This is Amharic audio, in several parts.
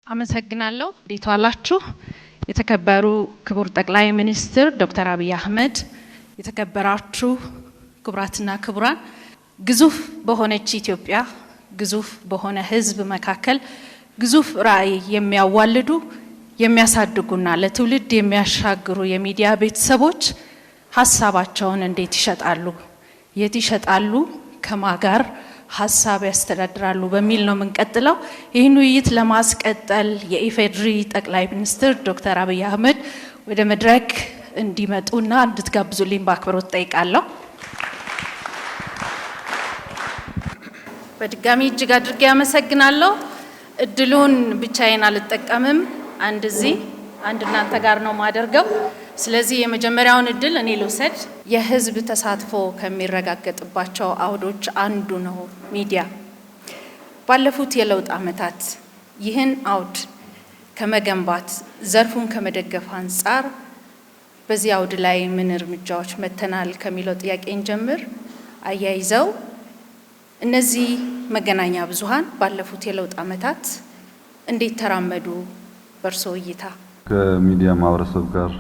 አመሰግናለሁ። እንዴት ዋላችሁ? የተከበሩ ክቡር ጠቅላይ ሚኒስትር ዶክተር አብይ አህመድ፣ የተከበራችሁ ክቡራትና ክቡራን፣ ግዙፍ በሆነች ኢትዮጵያ ግዙፍ በሆነ ሕዝብ መካከል ግዙፍ ራዕይ የሚያዋልዱ የሚያሳድጉና ለትውልድ የሚያሻግሩ የሚዲያ ቤተሰቦች ሀሳባቸውን እንዴት ይሸጣሉ? የት ይሸጣሉ? ከማጋር ሀሳብ ያስተዳድራሉ በሚል ነው የምንቀጥለው። ይህን ውይይት ለማስቀጠል የኢፌድሪ ጠቅላይ ሚኒስትር ዶክተር አብይ አህመድ ወደ መድረክ እንዲመጡና እንድትጋብዙልኝ በአክብሮት ጠይቃለሁ። በድጋሚ እጅግ አድርጌ አመሰግናለሁ። እድሉን ብቻዬን አልጠቀምም። አንድ እዚህ አንድ እናንተ ጋር ነው ማደርገው። ስለዚህ የመጀመሪያውን እድል እኔ ልውሰድ። የህዝብ ተሳትፎ ከሚረጋገጥባቸው አውዶች አንዱ ነው ሚዲያ። ባለፉት የለውጥ ዓመታት ይህን አውድ ከመገንባት ዘርፉን ከመደገፍ አንጻር በዚህ አውድ ላይ ምን እርምጃዎች መተናል ከሚለው ጥያቄን ጀምር። አያይዘው እነዚህ መገናኛ ብዙሃን ባለፉት የለውጥ ዓመታት እንዴት ተራመዱ በርሶ እይታ? ከሚዲያ ማህበረሰብ ጋር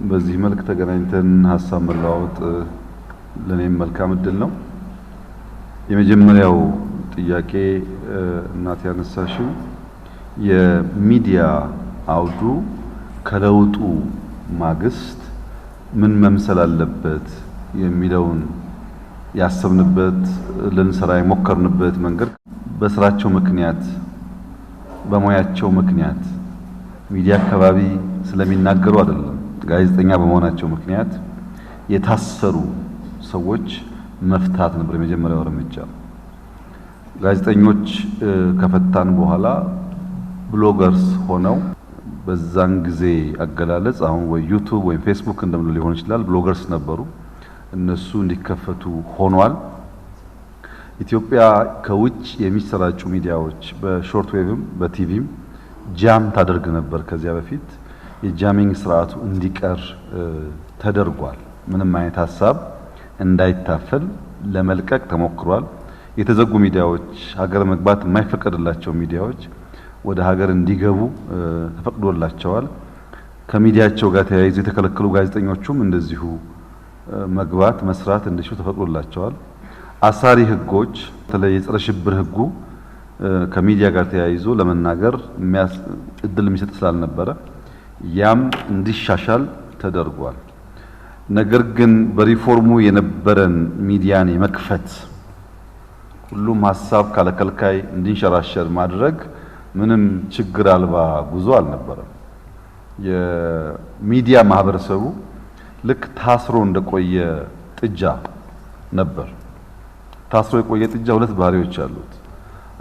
በዚህ መልክ ተገናኝተን ሀሳብ መለዋወጥ ለኔም መልካም እድል ነው። የመጀመሪያው ጥያቄ እናት ያነሳሽው የሚዲያ አውዱ ከለውጡ ማግስት ምን መምሰል አለበት የሚለውን ያሰብንበት ልንሰራ የሞከርንበት መንገድ በስራቸው ምክንያት በሙያቸው ምክንያት ሚዲያ አካባቢ ስለሚናገሩ አይደለም። ጋዜጠኛ በመሆናቸው ምክንያት የታሰሩ ሰዎች መፍታት ነበር የመጀመሪያው እርምጃ። ጋዜጠኞች ከፈታን በኋላ ብሎገርስ ሆነው በዛን ጊዜ አገላለጽ አሁን ወይ ዩቲዩብ ወይ ፌስቡክ እንደምንለው ሊሆን ይችላል ብሎገርስ ነበሩ። እነሱ እንዲከፈቱ ሆኗል። ኢትዮጵያ ከውጭ የሚሰራጩ ሚዲያዎች በሾርት ዌቭም በቲቪም ጃም ታደርግ ነበር። ከዚያ በፊት የጃሚንግ ስርዓቱ እንዲቀር ተደርጓል። ምንም አይነት ሀሳብ እንዳይታፈል ለመልቀቅ ተሞክሯል። የተዘጉ ሚዲያዎች፣ ሀገር መግባት የማይፈቀድላቸው ሚዲያዎች ወደ ሀገር እንዲገቡ ተፈቅዶላቸዋል። ከሚዲያቸው ጋር ተያይዞ የተከለከሉ ጋዜጠኞቹም እንደዚሁ መግባት መስራት እንዲችሉ ተፈቅዶላቸዋል። አሳሪ ህጎች በተለይ የጸረ ሽብር ህጉ ከሚዲያ ጋር ተያይዞ ለመናገር እድል የሚሰጥ ስላልነበረ ያም እንዲሻሻል ተደርጓል። ነገር ግን በሪፎርሙ የነበረን ሚዲያን የመክፈት ሁሉም ሀሳብ ካለከልካይ እንዲንሸራሸር ማድረግ ምንም ችግር አልባ ጉዞ አልነበረም። የሚዲያ ማህበረሰቡ ልክ ታስሮ እንደቆየ ጥጃ ነበር። ታስሮ የቆየ ጥጃ ሁለት ባህሪዎች አሉት።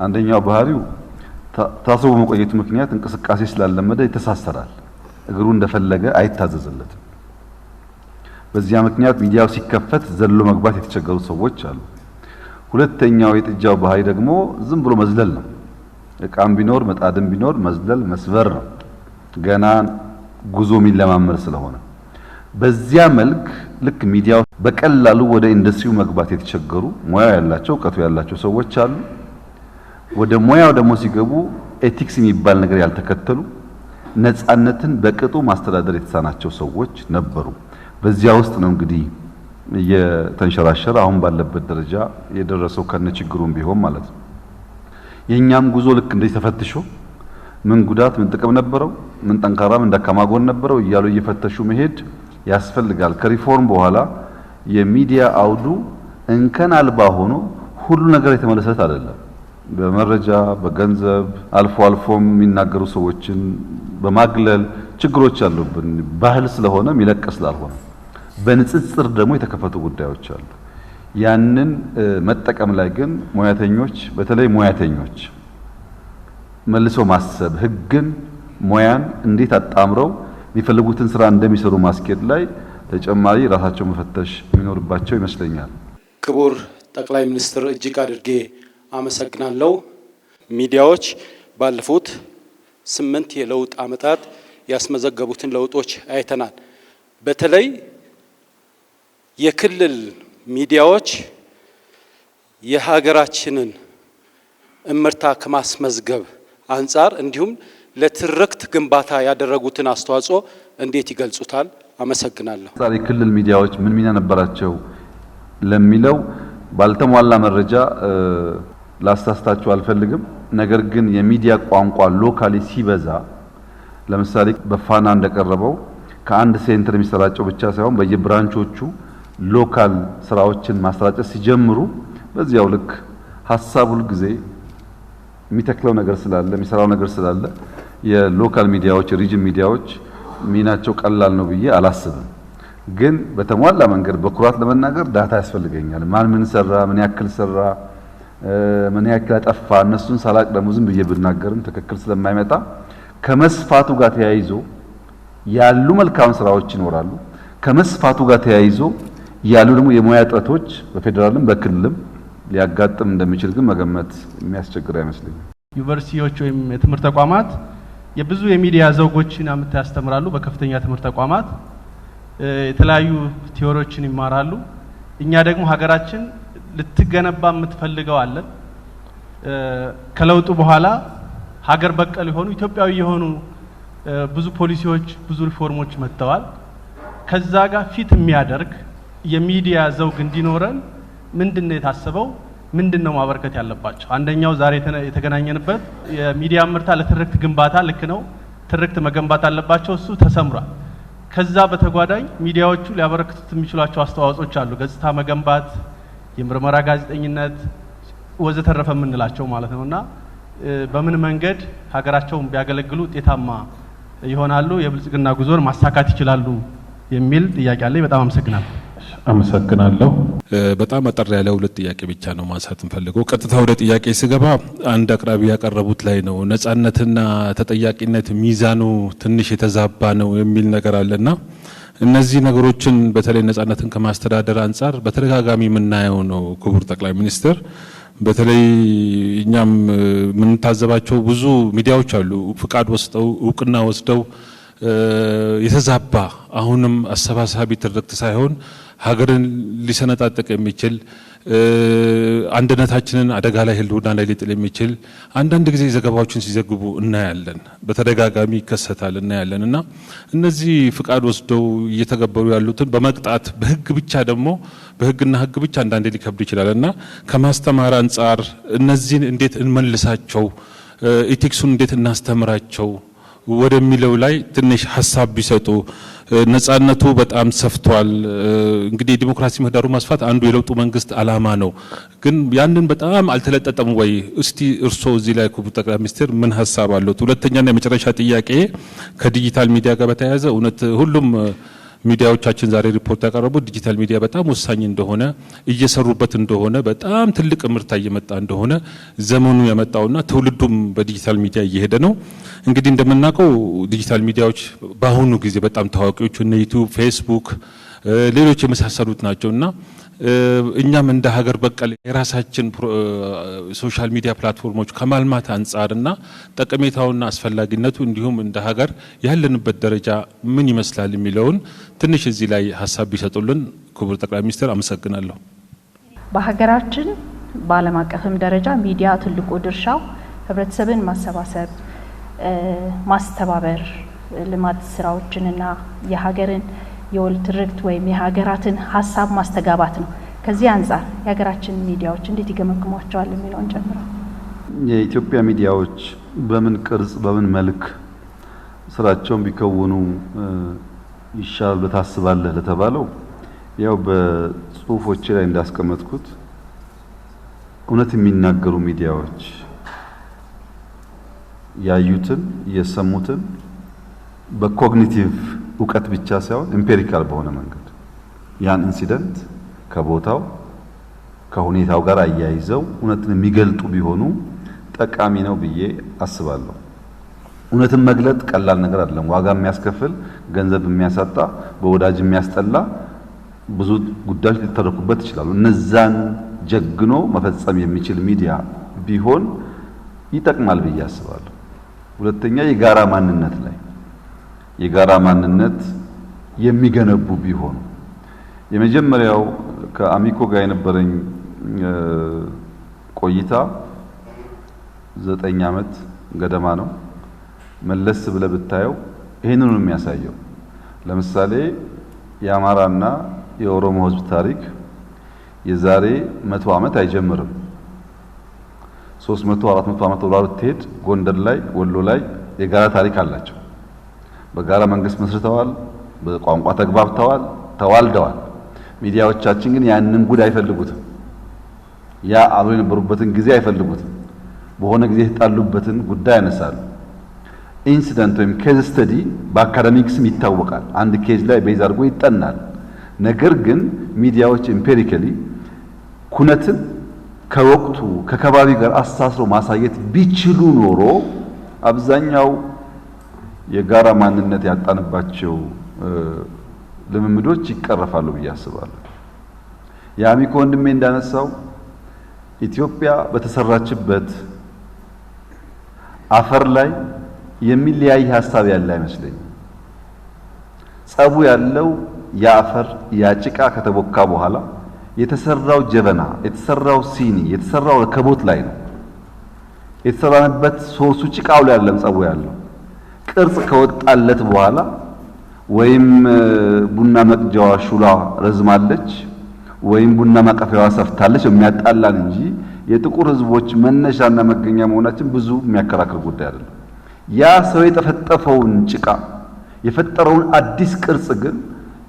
አንደኛው ባህሪው ታስሮ በመቆየቱ ምክንያት እንቅስቃሴ ስላለመደ ይተሳሰራል። እግሩ እንደፈለገ አይታዘዝለትም። በዚያ ምክንያት ሚዲያው ሲከፈት ዘሎ መግባት የተቸገሩ ሰዎች አሉ። ሁለተኛው የጥጃው ባህሪ ደግሞ ዝም ብሎ መዝለል ነው። እቃም ቢኖር መጣድም ቢኖር መዝለል መስበር ነው። ገና ጉዞ የሚለማመድ ስለሆነ በዚያ መልክ ልክ ሚዲያው በቀላሉ ወደ ኢንዱስትሪው መግባት የተቸገሩ ሙያው ያላቸው እውቀቱ ያላቸው ሰዎች አሉ። ወደ ሙያው ደግሞ ሲገቡ ኤቲክስ የሚባል ነገር ያልተከተሉ ነፃነትን በቅጡ ማስተዳደር የተሳናቸው ሰዎች ነበሩ። በዚያ ውስጥ ነው እንግዲህ የተንሸራሸረ አሁን ባለበት ደረጃ የደረሰው ከነችግሩም ቢሆን ማለት ነው። የኛም ጉዞ ልክ እንደዚህ ተፈትሾ ምን ጉዳት ምን ጥቅም ነበረው፣ ምን ጠንካራ ምን ደካማ ጎን ነበረው እያሉ እየፈተሹ መሄድ ያስፈልጋል። ከሪፎርም በኋላ የሚዲያ አውዱ እንከን አልባ ሆኖ ሁሉ ነገር የተመለሰለት አይደለም። በመረጃ በገንዘብ አልፎ አልፎም የሚናገሩ ሰዎችን በማግለል ችግሮች አሉብን። ባህል ስለሆነ የሚለቅ ስላልሆነ በንጽጽር ደግሞ የተከፈቱ ጉዳዮች አሉ። ያንን መጠቀም ላይ ግን ሙያተኞች በተለይ ሙያተኞች መልሶ ማሰብ ህግን ሙያን እንዴት አጣምረው የሚፈልጉትን ስራ እንደሚሰሩ ማስኬድ ላይ ተጨማሪ ራሳቸው መፈተሽ የሚኖርባቸው ይመስለኛል። ክቡር ጠቅላይ ሚኒስትር እጅግ አድርጌ አመሰግናለሁ። ሚዲያዎች ባለፉት 8 የለውጥ ዓመታት ያስመዘገቡትን ለውጦች አይተናል። በተለይ የክልል ሚዲያዎች የሀገራችንን እምርታ ከማስመዝገብ አንጻር እንዲሁም ለትርክት ግንባታ ያደረጉትን አስተዋጽኦ እንዴት ይገልጹታል? አመሰግናለሁ። ዛሬ ክልል ሚዲያዎች ምን ሚና ነበራቸው ለሚለው ባልተሟላ መረጃ ላሳስታችሁ አልፈልግም። ነገር ግን የሚዲያ ቋንቋ ሎካሊ ሲበዛ ለምሳሌ በፋና እንደቀረበው ከአንድ ሴንተር የሚሰራጨው ብቻ ሳይሆን በየብራንቾቹ ሎካል ስራዎችን ማሰራጨት ሲጀምሩ በዚያው ልክ ሐሳብ ሁሉ ጊዜ የሚተክለው ነገር ስላለ የሚሰራው ነገር ስላለ የሎካል ሚዲያዎች የሪጅን ሚዲያዎች ሚናቸው ቀላል ነው ብዬ አላስብም። ግን በተሟላ መንገድ በኩራት ለመናገር ዳታ ያስፈልገኛል። ማን ምን ሰራ፣ ምን ያክል ሰራ፣ ምን ያክል አጠፋ፣ እነሱን ሳላቅ ደግሞ ዝም ብዬ ብናገርም ትክክል ስለማይመጣ ከመስፋቱ ጋር ተያይዞ ያሉ መልካም ስራዎች ይኖራሉ። ከመስፋቱ ጋር ተያይዞ ያሉ ደግሞ የሙያ እጥረቶች በፌደራልም በክልልም ሊያጋጥም እንደሚችል ግን መገመት የሚያስቸግር አይመስለኝም። ዩኒቨርሲቲዎች ወይም የትምህርት ተቋማት የብዙ የሚዲያ ዘውጎችን ያስተምራሉ። በከፍተኛ ትምህርት ተቋማት የተለያዩ ቲዎሪዎችን ይማራሉ። እኛ ደግሞ ሀገራችን ልትገነባ የምትፈልገው አለ። ከለውጡ በኋላ ሀገር በቀል የሆኑ ኢትዮጵያዊ የሆኑ ብዙ ፖሊሲዎች፣ ብዙ ሪፎርሞች መጥተዋል። ከዛ ጋር ፊት የሚያደርግ የሚዲያ ዘውግ እንዲኖረን ምንድነው የታሰበው? ምንድነው ማበርከት ያለባቸው? አንደኛው ዛሬ የተገናኘንበት የሚዲያ ምርታ ለትርክት ግንባታ ልክ ነው። ትርክት መገንባት አለባቸው። እሱ ተሰምሯል። ከዛ በተጓዳኝ ሚዲያዎቹ ሊያበረክቱት የሚችሏቸው አስተዋጽኦች አሉ። ገጽታ መገንባት፣ የምርመራ ጋዜጠኝነት ወዘተረፈ የምንላቸው ማለት ነውና በምን መንገድ ሀገራቸውን ቢያገለግሉ ውጤታማ ይሆናሉ፣ የብልጽግና ጉዞን ማሳካት ይችላሉ የሚል ጥያቄ አለኝ። በጣም አመሰግናለሁ። አመሰግናለሁ። በጣም አጠር ያለ ሁለት ጥያቄ ብቻ ነው ማንሳት እንፈልገው። ቀጥታ ወደ ጥያቄ ስገባ አንድ አቅራቢ ያቀረቡት ላይ ነው ነጻነትና ተጠያቂነት ሚዛኑ ትንሽ የተዛባ ነው የሚል ነገር አለና እነዚህ ነገሮችን በተለይ ነጻነትን ከማስተዳደር አንጻር በተደጋጋሚ የምናየው ነው። ክቡር ጠቅላይ ሚኒስትር በተለይ እኛም የምንታዘባቸው ብዙ ሚዲያዎች አሉ ፍቃድ ወስደው እውቅና ወስደው የተዛባ አሁንም አሰባሳቢ ትርክት ሳይሆን ሀገርን ሊሰነጣጠቅ የሚችል አንድነታችንን አደጋ ላይ ህልውና ላይ ሊጥል የሚችል አንዳንድ ጊዜ ዘገባዎችን ሲዘግቡ እናያለን። በተደጋጋሚ ይከሰታል እናያለን። እና እነዚህ ፍቃድ ወስደው እየተገበሩ ያሉትን በመቅጣት በህግ ብቻ ደግሞ በህግና ህግ ብቻ አንዳንዴ ሊከብድ ይችላል እና ከማስተማር አንጻር እነዚህን እንዴት እንመልሳቸው፣ ኢቲክሱን እንዴት እናስተምራቸው ወደሚለው ላይ ትንሽ ሀሳብ ቢሰጡ። ነጻነቱ በጣም ሰፍቷል። እንግዲህ ዲሞክራሲ ምህዳሩ ማስፋት አንዱ የለውጡ መንግስት አላማ ነው። ግን ያንን በጣም አልተለጠጠም ወይ? እስቲ እርስዎ እዚህ ላይ ክቡር ጠቅላይ ሚኒስትር ምን ሀሳብ አሉት? ሁለተኛና የመጨረሻ ጥያቄ ከዲጂታል ሚዲያ ጋር በተያያዘ እውነት ሁሉም ሚዲያዎቻችን ዛሬ ሪፖርት ያቀረቡት ዲጂታል ሚዲያ በጣም ወሳኝ እንደሆነ እየሰሩበት እንደሆነ በጣም ትልቅ ምርታ እየመጣ እንደሆነ ዘመኑ ያመጣውና ትውልዱም በዲጂታል ሚዲያ እየሄደ ነው። እንግዲህ እንደምናውቀው ዲጂታል ሚዲያዎች በአሁኑ ጊዜ በጣም ታዋቂዎቹ እነ ዩቲዩብ፣ ፌስቡክ፣ ሌሎች የመሳሰሉት ናቸውና እኛም እንደ ሀገር በቀል የራሳችን ሶሻል ሚዲያ ፕላትፎርሞች ከማልማት አንጻርና ጠቀሜታውና አስፈላጊነቱ እንዲሁም እንደ ሀገር ያለንበት ደረጃ ምን ይመስላል የሚለውን ትንሽ እዚህ ላይ ሀሳብ ቢሰጡልን ክቡር ጠቅላይ ሚኒስትር አመሰግናለሁ። በሀገራችን በዓለም አቀፍም ደረጃ ሚዲያ ትልቁ ድርሻው ህብረተሰብን ማሰባሰብ፣ ማስተባበር፣ ልማት ስራዎችንና የሀገርን የወል ትርክት ወይም የሀገራትን ሀሳብ ማስተጋባት ነው። ከዚህ አንጻር የሀገራችን ሚዲያዎች እንዴት ይገመግሟቸዋል የሚለውን ጨምረው። የኢትዮጵያ ሚዲያዎች በምን ቅርጽ በምን መልክ ስራቸውን ቢከውኑ ይሻላል በታስባለህ ለተባለው ያው በጽሁፎቼ ላይ እንዳስቀመጥኩት እውነት የሚናገሩ ሚዲያዎች ያዩትን የሰሙትን በኮግኒቲቭ እውቀት ብቻ ሳይሆን ኤምፒሪካል በሆነ መንገድ ያን ኢንሲደንት ከቦታው ከሁኔታው ጋር አያይዘው እውነትን የሚገልጡ ቢሆኑ ጠቃሚ ነው ብዬ አስባለሁ። እውነትን መግለጥ ቀላል ነገር አይደለም። ዋጋ የሚያስከፍል፣ ገንዘብ የሚያሳጣ፣ በወዳጅ የሚያስጠላ ብዙ ጉዳዮች ሊተረኩበት ይችላሉ። እነዛን ጀግኖ መፈጸም የሚችል ሚዲያ ቢሆን ይጠቅማል ብዬ አስባለሁ። ሁለተኛ የጋራ ማንነት ላይ የጋራ ማንነት የሚገነቡ ቢሆኑ የመጀመሪያው ከአሚኮ ጋር የነበረኝ ቆይታ 9 ዓመት ገደማ ነው። መለስ ብለህ ብታየው ይህንን ነው የሚያሳየው። ለምሳሌ የአማራና የኦሮሞ ህዝብ ታሪክ የዛሬ 100 ዓመት አይጀምርም። 300 400 ዓመት ወደ ኋላ ብትሄድ ጎንደር ላይ ወሎ ላይ የጋራ ታሪክ አላቸው። በጋራ መንግስት መስርተዋል፣ በቋንቋ ተግባብተዋል፣ ተዋልደዋል። ሚዲያዎቻችን ግን ያንን ጉድ አይፈልጉትም። ያ አብሮ የነበሩበትን ጊዜ አይፈልጉትም። በሆነ ጊዜ የተጣሉበትን ጉዳይ ያነሳሉ። ኢንሲደንት ወይም ኬዝ ስተዲ በአካዳሚክስም ይታወቃል። አንድ ኬዝ ላይ ቤዝ አድርጎ ይጠናል። ነገር ግን ሚዲያዎች ኢምፔሪካሊ ኩነትን ከወቅቱ ከከባቢ ጋር አስተሳስሮ ማሳየት ቢችሉ ኖሮ አብዛኛው የጋራ ማንነት ያጣንባቸው ልምምዶች ይቀረፋሉ ብዬ አስባለሁ። የአሚኮ ወንድሜ እንዳነሳው ኢትዮጵያ በተሰራችበት አፈር ላይ የሚለያይ ሐሳብ ያለ አይመስለኝም። ጸቡ ያለው የአፈር ያጭቃ ከተቦካ በኋላ የተሰራው ጀበና፣ የተሰራው ሲኒ፣ የተሰራው ረከቦት ላይ ነው። የተሰራበት ሶርሱ ጭቃው ላይ አይደለም ጸቡ ያለው። ቅርጽ ከወጣለት በኋላ ወይም ቡና መቅጃዋ ሹላ ረዝማለች ወይም ቡና ማቀፊያዋ ሰፍታለች የሚያጣላን እንጂ የጥቁር ህዝቦች መነሻና መገኛ መሆናችን ብዙ የሚያከራክር ጉዳይ አይደለም። ያ ሰው የጠፈጠፈውን ጭቃ የፈጠረውን አዲስ ቅርጽ ግን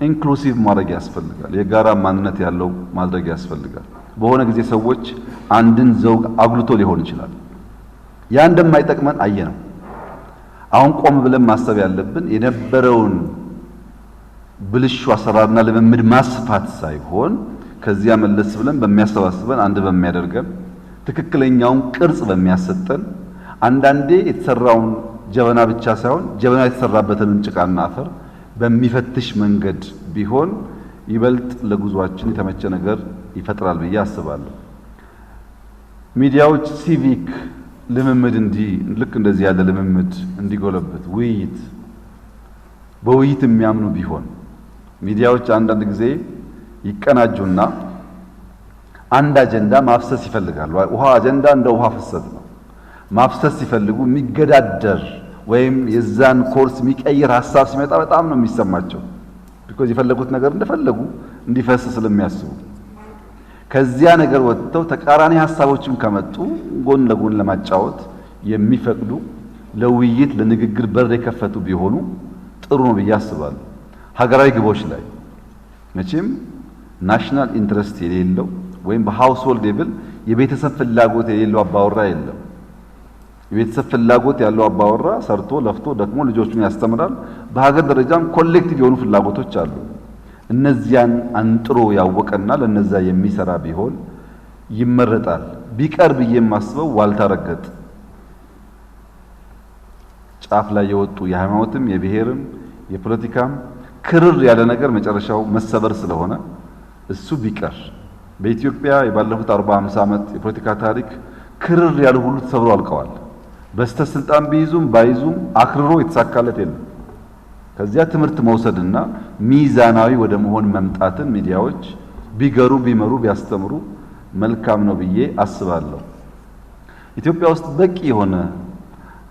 ኢንክሉሲቭ ማድረግ ያስፈልጋል። የጋራ ማንነት ያለው ማድረግ ያስፈልጋል። በሆነ ጊዜ ሰዎች አንድን ዘውግ አጉልቶ ሊሆን ይችላል። ያ እንደማይጠቅመን አየነው። አሁን ቆም ብለን ማሰብ ያለብን የነበረውን ብልሹ አሰራርና ልምምድ ማስፋት ሳይሆን ከዚያ መለስ ብለን በሚያሰባስበን አንድ በሚያደርገን ትክክለኛውን ቅርጽ በሚያሰጠን አንዳንዴ የተሰራውን ጀበና ብቻ ሳይሆን ጀበና የተሰራበትን ጭቃና አፈር በሚፈትሽ መንገድ ቢሆን ይበልጥ ለጉዟችን የተመቸ ነገር ይፈጥራል ብዬ አስባለሁ። ሚዲያዎች ሲቪክ ልምምድ ልክ እንደዚህ ያለ ልምምድ እንዲጎለበት ውይይት በውይይት የሚያምኑ ቢሆን ሚዲያዎች አንዳንድ ጊዜ ይቀናጁና አንድ አጀንዳ ማፍሰስ ይፈልጋሉ። ውሃ አጀንዳ እንደ ውሃ ፍሰት ነው። ማፍሰስ ሲፈልጉ የሚገዳደር ወይም የዛን ኮርስ የሚቀይር ሐሳብ ሲመጣ በጣም ነው የሚሰማቸው። ቢኮዝ የፈለጉት ነገር እንደፈለጉ እንዲፈስ ስለሚያስቡ ከዚያ ነገር ወጥተው ተቃራኒ ሐሳቦችም ከመጡ ጎን ለጎን ለማጫወት የሚፈቅዱ ለውይይት ለንግግር በር የከፈቱ ቢሆኑ ጥሩ ነው ብዬ አስባለሁ። ሀገራዊ ግቦች ላይ መቼም ናሽናል ኢንትረስት የሌለው ወይም በሃውስሆልድ ሌቭል የቤተሰብ ፍላጎት የሌለው አባወራ የለም። የቤተሰብ ፍላጎት ያለው አባወራ ሰርቶ ለፍቶ ደክሞ ልጆቹን ያስተምራል። በሀገር ደረጃም ኮሌክቲቭ የሆኑ ፍላጎቶች አሉ። እነዚያን አንጥሮ ያወቀና ለነዛ የሚሰራ ቢሆን ይመረጣል። ቢቀር ብዬ የማስበው ዋልታ ረገጥ ጫፍ ላይ የወጡ የሃይማኖትም የብሔርም የፖለቲካም ክርር ያለ ነገር መጨረሻው መሰበር ስለሆነ እሱ ቢቀር። በኢትዮጵያ የባለፉት 40-50 ዓመት የፖለቲካ ታሪክ ክርር ያሉ ሁሉ ተሰብሮ አልቀዋል። በስተስልጣን ቢይዙም ባይዙም አክርሮ የተሳካለት የለም። ከዚያ ትምህርት መውሰድና ሚዛናዊ ወደ መሆን መምጣትን ሚዲያዎች ቢገሩ ቢመሩ ቢያስተምሩ መልካም ነው ብዬ አስባለሁ። ኢትዮጵያ ውስጥ በቂ የሆነ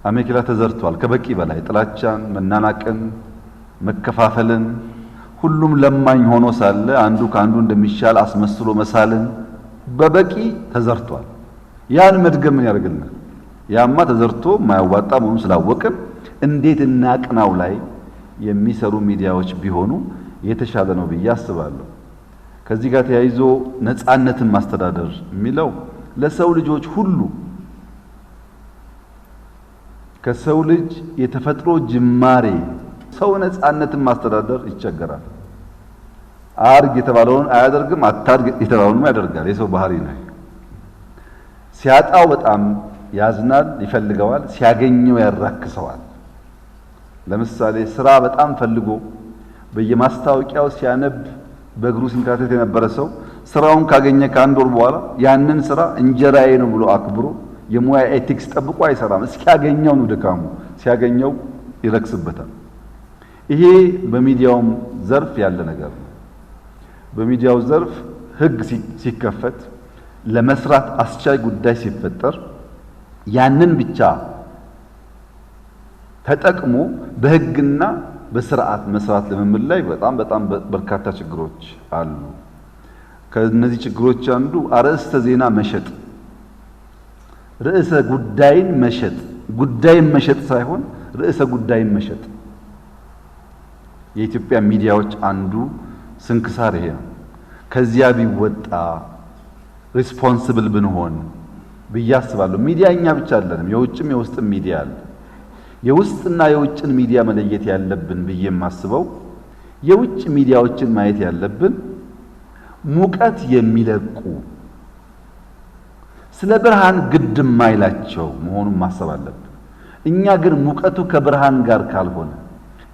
አሜኬላ ተዘርቷል። ከበቂ በላይ ጥላቻን፣ መናናቅን፣ መከፋፈልን ሁሉም ለማኝ ሆኖ ሳለ አንዱ ከአንዱ እንደሚሻል አስመስሎ መሳልን በበቂ ተዘርቷል። ያን መድገም ምን ያደርግልናል? ያማ ተዘርቶ ማያዋጣ መሆኑን ስላወቅን እንዴት እናቅናው ላይ የሚሰሩ ሚዲያዎች ቢሆኑ የተሻለ ነው ብዬ አስባለሁ። ከዚህ ጋር ተያይዞ ነፃነትን ማስተዳደር የሚለው ለሰው ልጆች ሁሉ ከሰው ልጅ የተፈጥሮ ጅማሬ ሰው ነፃነትን ማስተዳደር ይቸገራል። አርግ የተባለውን አያደርግም፣ አታርግ የተባለውን ያደርጋል። የሰው ባህሪ ነው። ሲያጣው በጣም ያዝናል፣ ይፈልገዋል። ሲያገኘው ያራክሰዋል። ለምሳሌ ስራ በጣም ፈልጎ በየማስታወቂያው ሲያነብ በእግሩ ሲንካተት የነበረ ሰው ስራውን ካገኘ ከአንድ ወር በኋላ ያንን ስራ እንጀራዬ ነው ብሎ አክብሮ የሙያ ኤቲክስ ጠብቆ አይሰራም። እስኪያገኘው ነው ድካሙ። ሲያገኘው ይረክስበታል። ይሄ በሚዲያውም ዘርፍ ያለ ነገር ነው። በሚዲያው ዘርፍ ህግ ሲከፈት ለመስራት አስቻይ ጉዳይ ሲፈጠር ያንን ብቻ ተጠቅሞ በህግና በስርዓት መስራት ልምምድ ላይ በጣም በርካታ ችግሮች አሉ። ከነዚህ ችግሮች አንዱ አርዕስተ ዜና መሸጥ፣ ርዕሰ ጉዳይን መሸጥ፣ ጉዳይን መሸጥ ሳይሆን ርዕሰ ጉዳይን መሸጥ። የኢትዮጵያ ሚዲያዎች አንዱ ስንክሳር ይሄ ነው። ከዚያ ቢወጣ ሪስፖንሲብል ብንሆን ብዬ አስባለሁ። ሚዲያ እኛ ብቻ አይደለንም፣ የውጭም የውስጥም ሚዲያ አለ። የውስጥና የውጭን ሚዲያ መለየት ያለብን ብዬ የማስበው የውጭ ሚዲያዎችን ማየት ያለብን ሙቀት የሚለቁ ስለ ብርሃን ግድ የማይላቸው መሆኑን ማሰብ አለብን። እኛ ግን ሙቀቱ ከብርሃን ጋር ካልሆነ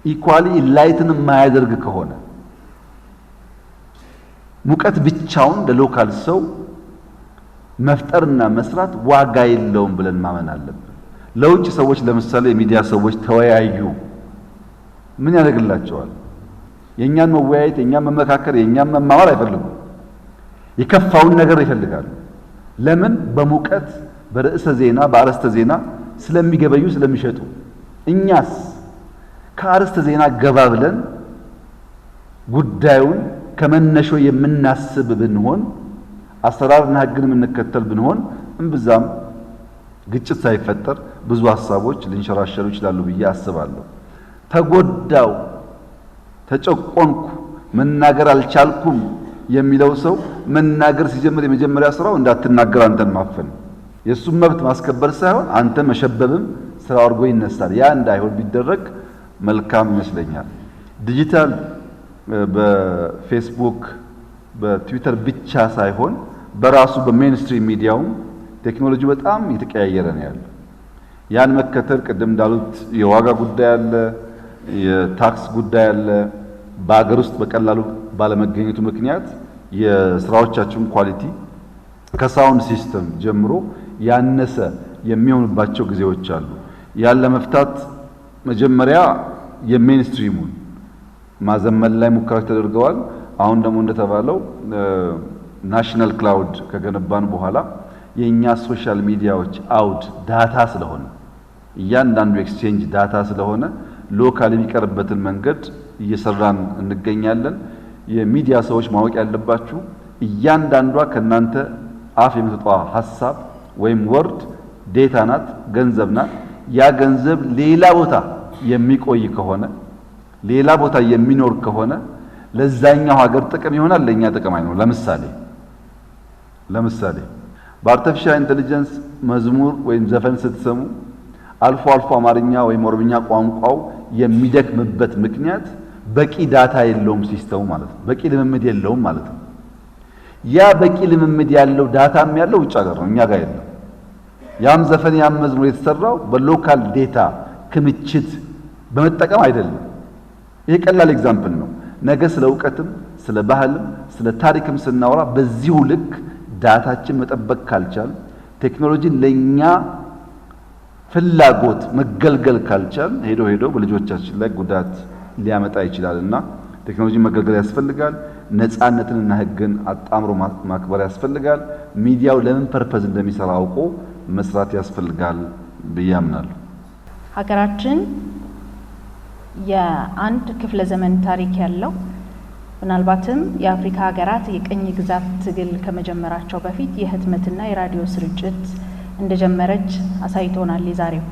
ኢኳሊ ኢንላይትን የማያደርግ ከሆነ ሙቀት ብቻውን ለሎካል ሰው መፍጠርና መስራት ዋጋ የለውም ብለን ማመን አለብን። ለውጭ ሰዎች ለምሳሌ የሚዲያ ሰዎች ተወያዩ ምን ያደርግላቸዋል? የኛን መወያየት፣ የኛን መመካከር፣ የኛን መማማር አይፈልጉም። የከፋውን ነገር ይፈልጋሉ። ለምን? በሙቀት በርዕሰ ዜና በአርዕስተ ዜና ስለሚገበዩ ስለሚሸጡ። እኛስ ከአርዕስተ ዜና ገባ ብለን ጉዳዩን ከመነሾ የምናስብ ብንሆን አሰራርና ሕግን የምንከተል ብንሆን እምብዛም ግጭት ሳይፈጠር ብዙ ሀሳቦች ሊንሸራሸሩ ይችላሉ ብዬ አስባለሁ። ተጎዳው፣ ተጨቆንኩ፣ መናገር አልቻልኩም የሚለው ሰው መናገር ሲጀምር የመጀመሪያ ስራው እንዳትናገር አንተን ማፈን፣ የሱም መብት ማስከበር ሳይሆን አንተ መሸበብም ስራው አድርጎ ይነሳል። ያ እንዳይሆን ቢደረግ መልካም ይመስለኛል። ዲጂታል በፌስቡክ በትዊተር ብቻ ሳይሆን በራሱ በሜንስትሪም ሚዲያውም ቴክኖሎጂ በጣም እየተቀያየረ ነው ያለው። ያን መከተል ቅድም እንዳሉት የዋጋ ጉዳይ አለ፣ የታክስ ጉዳይ አለ። በአገር ውስጥ በቀላሉ ባለመገኘቱ ምክንያት የስራዎቻችን ኳሊቲ ከሳውንድ ሲስተም ጀምሮ ያነሰ የሚሆንባቸው ጊዜዎች አሉ። ያን ለመፍታት መጀመሪያ የሜንስትሪሙን ማዘመን ላይ ሙከራዎች ተደርገዋል። አሁን ደግሞ እንደተባለው ናሽናል ክላውድ ከገነባን በኋላ የኛ ሶሻል ሚዲያዎች አውድ ዳታ ስለሆነ እያንዳንዱ ኤክስቼንጅ ዳታ ስለሆነ ሎካል የሚቀርበትን መንገድ እየሰራን እንገኛለን። የሚዲያ ሰዎች ማወቅ ያለባችሁ እያንዳንዷ ከናንተ አፍ የምትወጣ ሐሳብ ወይም ወርድ ዴታ ናት፣ ገንዘብ ናት። ያ ገንዘብ ሌላ ቦታ የሚቆይ ከሆነ ሌላ ቦታ የሚኖር ከሆነ ለዛኛው ሀገር ጥቅም ይሆናል፣ ለኛ ጥቅም አይኖር። ለምሳሌ በአርቲፊሻል ኢንተለጀንስ መዝሙር ወይም ዘፈን ስትሰሙ አልፎ አልፎ አማርኛ ወይም ኦሮምኛ ቋንቋው የሚደክምበት ምክንያት በቂ ዳታ የለውም ሲስተሙ ማለት ነው። በቂ ልምምድ የለውም ማለት ነው። ያ በቂ ልምምድ ያለው ዳታም ያለው ውጭ ሀገር ነው፣ እኛ ጋር የለም። ያም ዘፈን ያም መዝሙር የተሰራው በሎካል ዴታ ክምችት በመጠቀም አይደለም። ይሄ ቀላል ኤግዛምፕል ነው። ነገ ስለ እውቀትም ስለ ባህልም ስለ ታሪክም ስናወራ በዚሁ ልክ ዳታችን መጠበቅ ካልቻል፣ ቴክኖሎጂን ለኛ ፍላጎት መገልገል ካልቻል ሄዶ በልጆቻችን ላይ ጉዳት ሊያመጣ ይችላልና ቴክኖሎጂ መገልገል ያስፈልጋል። ነፃነትንና ሕግን አጣምሮ ማክበር ያስፈልጋል። ሚዲያው ለምን ፐርፐዝ እንደሚሰራ አውቆ መስራት ያስፈልጋል ብዬ አምናለሁ። ሀገራችን የአንድ ክፍለ ዘመን ታሪክ ያለው ምናልባትም የአፍሪካ ሀገራት የቅኝ ግዛት ትግል ከመጀመራቸው በፊት የህትመትና የራዲዮ ስርጭት እንደጀመረች አሳይቶናል የዛሬው።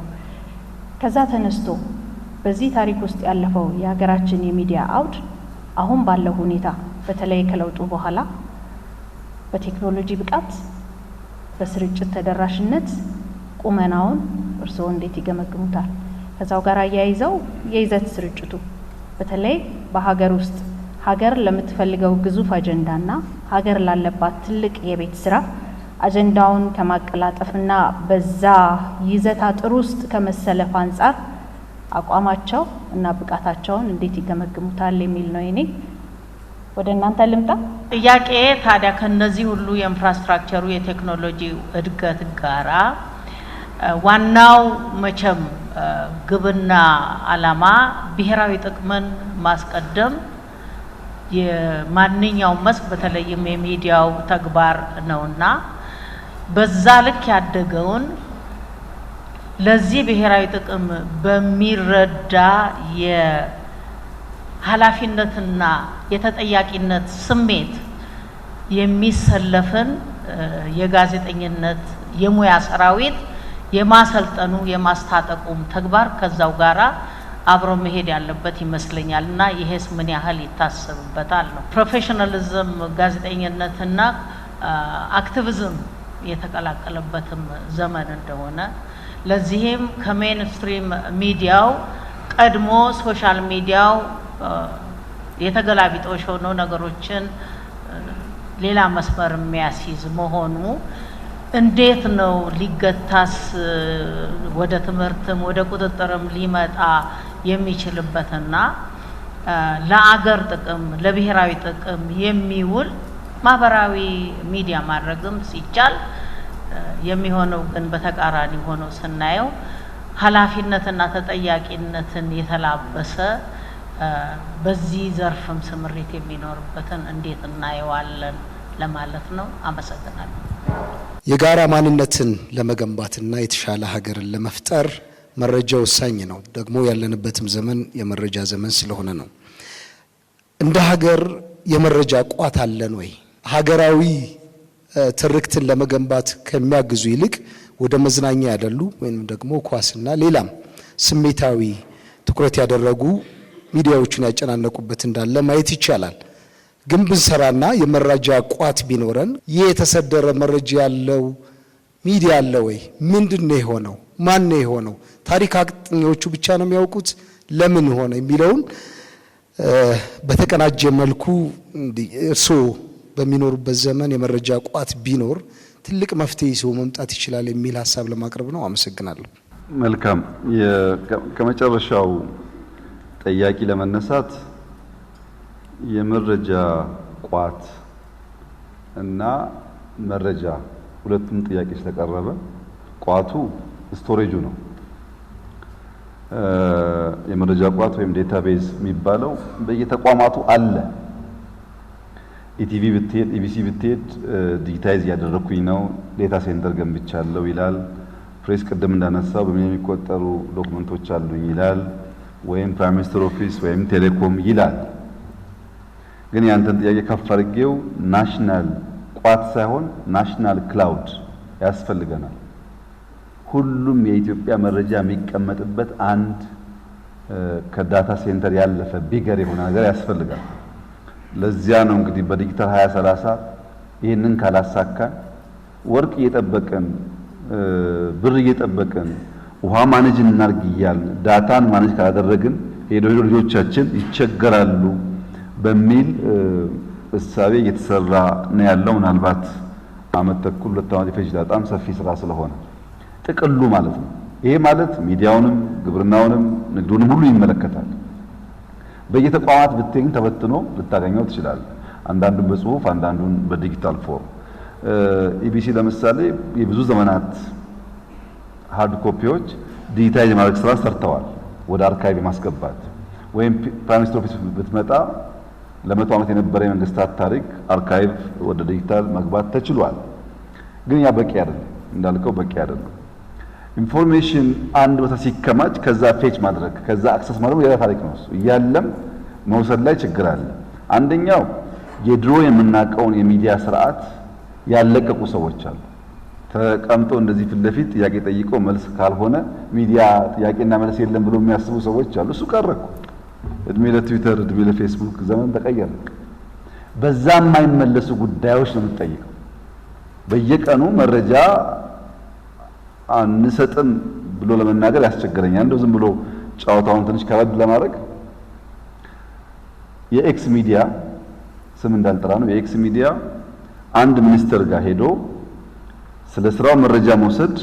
ከዛ ተነስቶ በዚህ ታሪክ ውስጥ ያለፈው የሀገራችን የሚዲያ አውድ አሁን ባለው ሁኔታ በተለይ ከለውጡ በኋላ በቴክኖሎጂ ብቃት፣ በስርጭት ተደራሽነት ቁመናውን እርስዎ እንዴት ይገመግሙታል? ከዛው ጋር አያይዘው የይዘት ስርጭቱ በተለይ በሀገር ውስጥ ሀገር ለምትፈልገው ግዙፍ አጀንዳና ሀገር ላለባት ትልቅ የቤት ስራ አጀንዳውን ከማቀላጠፍና በዛ ይዘት አጥር ውስጥ ከመሰለፍ አንጻር አቋማቸው እና ብቃታቸውን እንዴት ይገመግሙታል የሚል ነው። እኔ ወደ እናንተ ልምጣ። ጥያቄ ታዲያ ከነዚህ ሁሉ የኢንፍራስትራክቸሩ የቴክኖሎጂ እድገት ጋራ ዋናው መቼም ግብና አላማ ብሔራዊ ጥቅምን ማስቀደም የማንኛውም መስክ በተለይም የሚዲያው ተግባር ነውና በዛ ልክ ያደገውን ለዚህ ብሔራዊ ጥቅም በሚረዳ የኃላፊነትና የተጠያቂነት ስሜት የሚሰለፍን የጋዜጠኝነት የሙያ ሰራዊት የማሰልጠኑ የማስታጠቁም ተግባር ከዛው ጋራ አብሮ መሄድ ያለበት ይመስለኛል እና ይሄስ ምን ያህል ይታሰብበታል ነው። ፕሮፌሽናሊዝም ጋዜጠኝነትና አክቲቪዝም የተቀላቀለበትም ዘመን እንደሆነ ለዚህም ከሜንስትሪም ሚዲያው ቀድሞ ሶሻል ሚዲያው የተገላቢጦሽ ሆኖ ነገሮችን ሌላ መስመር የሚያስይዝ መሆኑ እንዴት ነው ሊገታስ ወደ ትምህርትም ወደ ቁጥጥርም ሊመጣ የሚችልበትና ለአገር ጥቅም ለብሔራዊ ጥቅም የሚውል ማህበራዊ ሚዲያ ማድረግም ሲቻል የሚሆነው ግን በተቃራኒ ሆኖ ስናየው ኃላፊነትና ተጠያቂነትን የተላበሰ በዚህ ዘርፍም ስምሪት የሚኖርበትን እንዴት እናየዋለን ለማለት ነው። አመሰግናለሁ። የጋራ ማንነትን ለመገንባትና የተሻለ ሀገርን ለመፍጠር መረጃ ወሳኝ ነው። ደግሞ ያለንበትም ዘመን የመረጃ ዘመን ስለሆነ ነው። እንደ ሀገር የመረጃ ቋት አለን ወይ? ሀገራዊ ትርክትን ለመገንባት ከሚያግዙ ይልቅ ወደ መዝናኛ ያደሉ ወይም ደግሞ ኳስና ሌላም ስሜታዊ ትኩረት ያደረጉ ሚዲያዎችን ያጨናነቁበት እንዳለ ማየት ይቻላል። ግን ብንሰራና የመረጃ ቋት ቢኖረን የተሰደረ መረጃ ያለው ሚዲያ አለ ወይ? ምንድነው የሆነው? ማን ነው የሆነው? ታሪክ አጥኚዎቹ ብቻ ነው የሚያውቁት? ለምን ሆነ የሚለውን በተቀናጀ መልኩ እርስዎ በሚኖሩበት ዘመን የመረጃ ቋት ቢኖር ትልቅ መፍትሄ ይዞ መምጣት ይችላል የሚል ሀሳብ ለማቅረብ ነው። አመሰግናለሁ። መልካም። ከመጨረሻው ጠያቂ ለመነሳት የመረጃ ቋት እና መረጃ ሁለቱም ጥያቄ ስለቀረበ ቋቱ ስቶሬጁ ነው። የመረጃ ቋት ወይም ዴታቤዝ የሚባለው በየተቋማቱ አለ። ኢቲቪ ብትሄድ ኢቢሲ ብትሄድ ዲጂታይዝ ያደረኩኝ ነው ዴታ ሴንተር ገንብቻለሁ ይላል። ፕሬስ ቅድም እንዳነሳው በሚሊዮን የሚቆጠሩ ዶክመንቶች አሉኝ ይላል። ወይም ፕራይም ሚኒስትር ኦፊስ ወይም ቴሌኮም ይላል። ግን ያንተን ጥያቄ ከፍ አድርጌው ናሽናል ቋት ሳይሆን ናሽናል ክላውድ ያስፈልገናል። ሁሉም የኢትዮጵያ መረጃ የሚቀመጥበት አንድ ከዳታ ሴንተር ያለፈ ቢገር የሆነ ነገር ያስፈልጋል። ለዚያ ነው እንግዲህ በዲጂታል 2030 ይህንን ካላሳካን ወርቅ እየጠበቅን ብር እየጠበቅን ውሃ ማኔጅ እናርግ እያልን ዳታን ማኔጅ ካላደረግን ሄዶ ልጆቻችን ይቸገራሉ በሚል እሳቤ እየተሰራ ነው ያለው። ምናልባት ዓመት ተኩል 2 ዓመት ይፈጅ በጣም ሰፊ ስራ ስለሆነ ጥቅሉ ማለት ነው። ይሄ ማለት ሚዲያውንም ግብርናውንም ንግዱንም ሁሉ ይመለከታል። በየተቋማት ብትገኝ ተበትኖ ልታገኘው ትችላለህ። አንዳንዱን በጽሁፍ አንዳንዱን በዲጂታል ፎርም። ኢቢሲ ለምሳሌ የብዙ ዘመናት ሃርድ ኮፒዎች ዲጂታይዝ ማድረግ ስራ ሰርተዋል፣ ወደ አርካይቭ ማስገባት። ወይም ፕራይም ሚኒስትር ኦፊስ ብትመጣ ለ100 ዓመት የነበረ የመንግስታት ታሪክ አርካይቭ ወደ ዲጂታል መግባት ተችሏል። ግን ያ በቂ አይደለም፣ እንዳልከው በቂ አይደለም። ኢንፎርሜሽን አንድ ቦታ ሲከማች ከዛ ፌች ማድረግ ከዛ አክሰስ ማድረግ ሌላ ታሪክ ነው። እያለም መውሰድ ላይ ችግር አለ። አንደኛው የድሮ የምናውቀውን የሚዲያ ስርዓት ያለቀቁ ሰዎች አሉ። ተቀምጦ እንደዚህ ፊት ለፊት ጥያቄ ጠይቆ መልስ ካልሆነ ሚዲያ ጥያቄና መልስ የለም ብሎ የሚያስቡ ሰዎች አሉ። እሱ ቀረኩ። እድሜ ለትዊተር እድሜ ለፌስቡክ ዘመን ተቀየረ። በዛ የማይመለሱ ጉዳዮች ነው የምትጠይቀው። በየቀኑ መረጃ አንሰጥም ብሎ ለመናገር ያስቸግረኛል። እንደው ዝም ብሎ ጫዋታውን ትንሽ ከበድ ለማድረግ የኤክስ ሚዲያ ስም እንዳልጠራ ነው። የኤክስ ሚዲያ አንድ ሚኒስተር ጋር ሄዶ ስለ ስራው መረጃ መውሰድ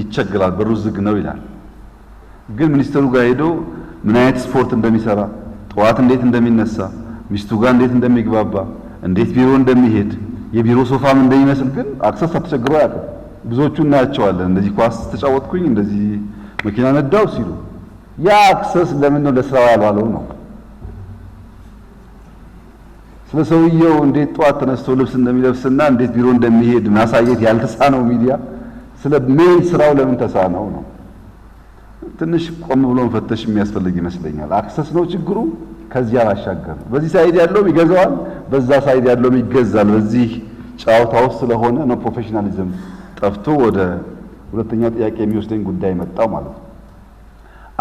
ይቸግራል፣ በሩ ዝግ ነው ይላል። ግን ሚኒስተሩ ጋር ሄዶ ምን አይነት ስፖርት እንደሚሰራ፣ ጠዋት እንዴት እንደሚነሳ፣ ሚስቱ ጋር እንዴት እንደሚግባባ፣ እንዴት ቢሮ እንደሚሄድ፣ የቢሮ ሶፋም እንደሚመስል ግን አክሰስ ተቸግሮ ያውቃል። ብዙዎቹ እናያቸዋለን። እንደዚህ ኳስ ተጫወትኩኝ እንደዚህ መኪና ነዳው ሲሉ ያ አክሰስ ለምን ነው ለስራው ያልዋለው ነው። ስለ ሰውየው እንዴት ጧት ተነስቶ ልብስ እንደሚለብስና እንዴት ቢሮ እንደሚሄድ ማሳየት ያልተሳነው ሚዲያ ስለ ሜን ስራው ለምን ተሳነው ነው። ትንሽ ቆም ብሎ መፈተሽ የሚያስፈልግ ይመስለኛል። አክሰስ ነው ችግሩ፣ ከዚያ ባሻገር ነው። በዚህ ሳይድ ያለውም ይገዛዋል፣ በዛ ሳይድ ያለውም ይገዛል። በዚህ ጨዋታ ውስጥ ስለሆነ ነው ፕሮፌሽናሊዝም ጠፍቶ ወደ ሁለተኛው ጥያቄ የሚወስደኝ ጉዳይ መጣው ማለት ነው።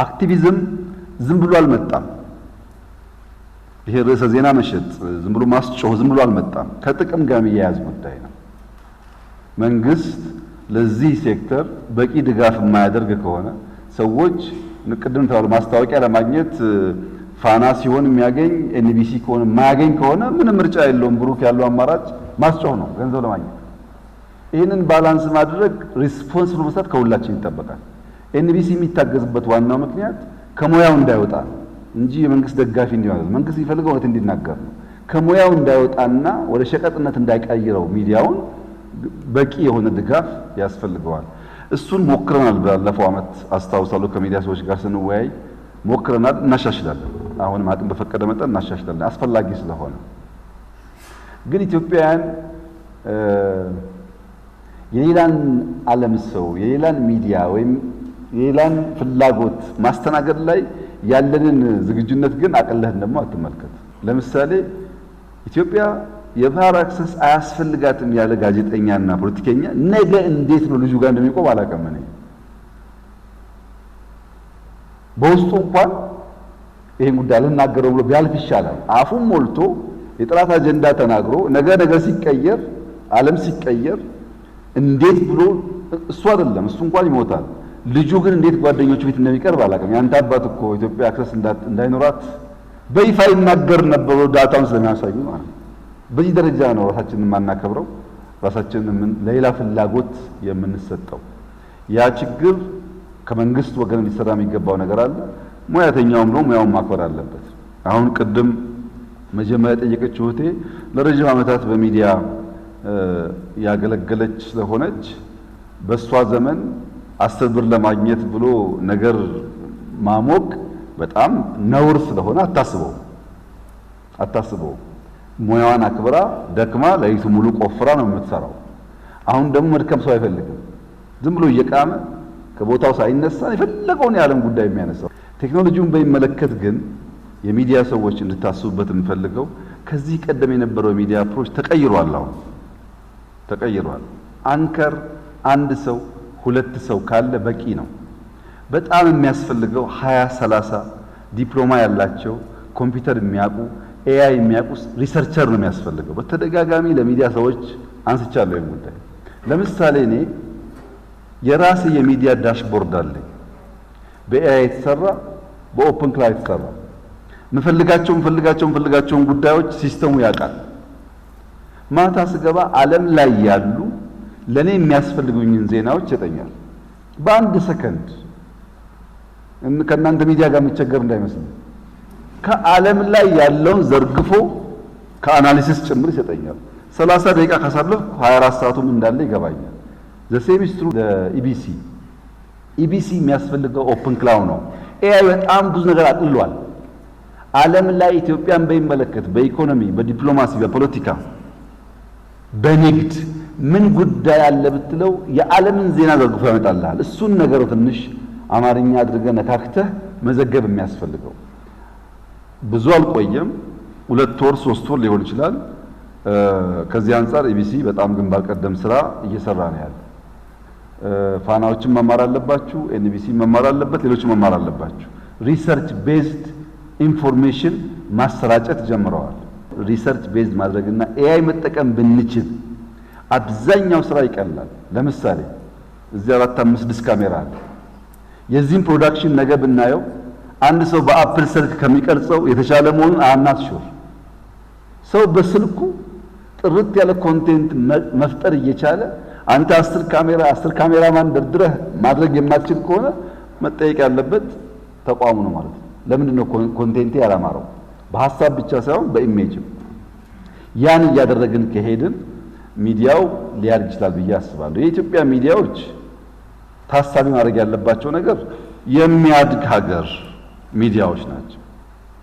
አክቲቪዝም ዝም ብሎ አልመጣም። ይሄ ርዕሰ ዜና መሸጥ፣ ዝም ብሎ ማስጮህ ዝም ብሎ አልመጣም። ከጥቅም ጋር የሚያያዝ ጉዳይ ነው። መንግስት ለዚህ ሴክተር በቂ ድጋፍ የማያደርግ ከሆነ ሰዎች ቅድም ተባለ ማስታወቂያ ለማግኘት ፋና ሲሆን የሚያገኝ ኤንቢሲ ከሆነ የማያገኝ ከሆነ ምንም ምርጫ የለውም። ብሩክ ያለው አማራጭ ማስጮህ ነው ገንዘብ ለማግኘት። ይህንን ባላንስ ማድረግ ሪስፖንስብል መስራት ከሁላችን ይጠበቃል። ኤንቢሲ የሚታገዝበት ዋናው ምክንያት ከሙያው እንዳይወጣ እንጂ የመንግስት ደጋፊ እንዲሆን መንግስት የሚፈልገው እውነት እንዲናገር ነው። ከሙያው እንዳይወጣና ወደ ሸቀጥነት እንዳይቀይረው ሚዲያውን በቂ የሆነ ድጋፍ ያስፈልገዋል። እሱን ሞክረናል። ባለፈው ዓመት አስታውሳለሁ ከሚዲያ ሰዎች ጋር ስንወያይ ሞክረናል። እናሻሽላለን። አሁንም አቅም በፈቀደ መጠን እናሻሽላለን አስፈላጊ ስለሆነ። ግን ኢትዮጵያውያን የሌላን ዓለም ሰው የሌላን ሚዲያ ወይም የሌላን ፍላጎት ማስተናገድ ላይ ያለንን ዝግጁነት ግን አቅለህን ደግሞ አትመልከት። ለምሳሌ ኢትዮጵያ የባህር አክሰስ አያስፈልጋትም ያለ ጋዜጠኛና ፖለቲከኛ ነገ እንዴት ነው ልጁ ጋር እንደሚቆም አላውቅም። እኔ በውስጡ እንኳን ይሄን ጉዳይ ልናገረው ብሎ ቢያልፍ ይሻላል። አፉን ሞልቶ የጥራት አጀንዳ ተናግሮ ነገ ሲቀየር ዓለም ሲቀየር እንዴት ብሎ እሱ አይደለም እሱ እንኳን ይሞታል። ልጁ ግን እንዴት ጓደኞቹ ፊት እንደሚቀርብ አላውቅም። ያንተ አባት እኮ ኢትዮጵያ አክሰስ እንዳይኖራት በይፋ ይናገር ነበር ዳታውን ስለሚያሳዩ ማለት ነው። በዚህ ደረጃ ነው ራሳችንን የማናከብረው፣ ራሳችንን ለሌላ ፍላጎት የምንሰጠው። ያ ችግር ከመንግስት ወገን ሊሰራ የሚገባው ነገር አለ። ሙያተኛውም ነው ሙያውን ማክበር አለበት። አሁን ቅድም መጀመሪያ ጠየቀችው እህቴ ለረጅም ዓመታት በሚዲያ ያገለገለች ስለሆነች በሷ ዘመን 10 ብር ለማግኘት ብሎ ነገር ማሞቅ በጣም ነውር ስለሆነ አታስበው። ሙያዋን አክብራ ደክማ ለይቱ ሙሉ ቆፍራ ነው የምትሰራው። አሁን ደግሞ መድከም ሰው አይፈልግም። ዝም ብሎ እየቃመ ከቦታው ሳይነሳ የፈለገውን የዓለም ጉዳይ የሚያነሳው። ቴክኖሎጂውን በሚመለከት ግን የሚዲያ ሰዎች እንድታስቡበት የምፈልገው ከዚህ ቀደም የነበረው የሚዲያ አፕሮች ተቀይሯል። አሁን ተቀይሯል። አንከር አንድ ሰው ሁለት ሰው ካለ በቂ ነው። በጣም የሚያስፈልገው 20-30 ዲፕሎማ ያላቸው ኮምፒውተር የሚያውቁ ኤአይ የሚያውቁ ሪሰርቸር ነው የሚያስፈልገው። በተደጋጋሚ ለሚዲያ ሰዎች አንስቻለሁ ይሄን ጉዳይ። ለምሳሌ እኔ የራሴ የሚዲያ ዳሽቦርድ አለኝ። በኤአይ የተሰራ በኦፕን ክላውድ የተሰራ ምፈልጋቸውን ጉዳዮች ሲስተሙ ያውቃል። ማታ ስገባ ዓለም ላይ ያሉ ለኔ የሚያስፈልጉኝን ዜናዎች ይሰጠኛል በአንድ ሰከንድ። ከእናንተ ሚዲያ ጋር የምቸገር እንዳይመስል ከዓለም ላይ ያለውን ዘርግፎ ከአናሊሲስ ጭምር ይሰጠኛል። 30 ደቂቃ ካሳለፍኩ 24 ሰዓቱም እንዳለ ይገባኛል። ዘሴሚስትሩ ኢቢሲ የሚያስፈልገው ኦፕን ክላውድ ነው። ኤአይ በጣም ብዙ ነገር አቅልሏል። ዓለም ላይ ኢትዮጵያን በሚመለከት በኢኮኖሚ፣ በዲፕሎማሲ፣ በፖለቲካ፣ በንግድ ምን ጉዳይ አለ ብትለው የዓለምን ዜና ዘርግፎ ያመጣልሃል። እሱን ነገር ትንሽ አማርኛ አድርገህ ነካክተህ መዘገብ የሚያስፈልገው። ብዙ አልቆየም፣ 2 ወር 3 ወር ሊሆን ይችላል። ከዚህ አንፃር ኢቢሲ በጣም ግንባር ቀደም ስራ እየሰራ ነው ያለው። ፋናዎችን መማር አለባችሁ፣ ኤንቢሲ መማር አለበት፣ ሌሎችም መማር አለባችሁ። ሪሰርች ቤዝድ ኢንፎርሜሽን ማሰራጨት ጀምረዋል። ሪሰርች ቤዝድ ማድረግና ኤአይ መጠቀም ብንችል አብዛኛው ስራ ይቀላል። ለምሳሌ እዚህ 4-5 ካሜራ አለ። የዚህን ፕሮዳክሽን ነገ ብናየው አንድ ሰው በአፕል ስልክ ከሚቀርጸው የተሻለ መሆኑን አናት ሹር። ሰው በስልኩ ጥርት ያለ ኮንቴንት መፍጠር እየቻለ አንተ 10 ካሜራማን ደርድረህ ማድረግ የማትችል ከሆነ መጠየቅ ያለበት ተቋሙ ነው ማለት ነው። ለምንድን ነው ኮንቴንቴ ያላማረው? በሐሳብ ብቻ ሳይሆን በኢሜጅም። ያን እያደረግን ከሄድን ሚዲያው ሊያድግ ይችላል ብዬ አስባለሁ። የኢትዮጵያ ሚዲያዎች ታሳቢ ማድረግ ያለባቸው ነገር የሚያድግ ሀገር ሚዲያዎች ናቸው።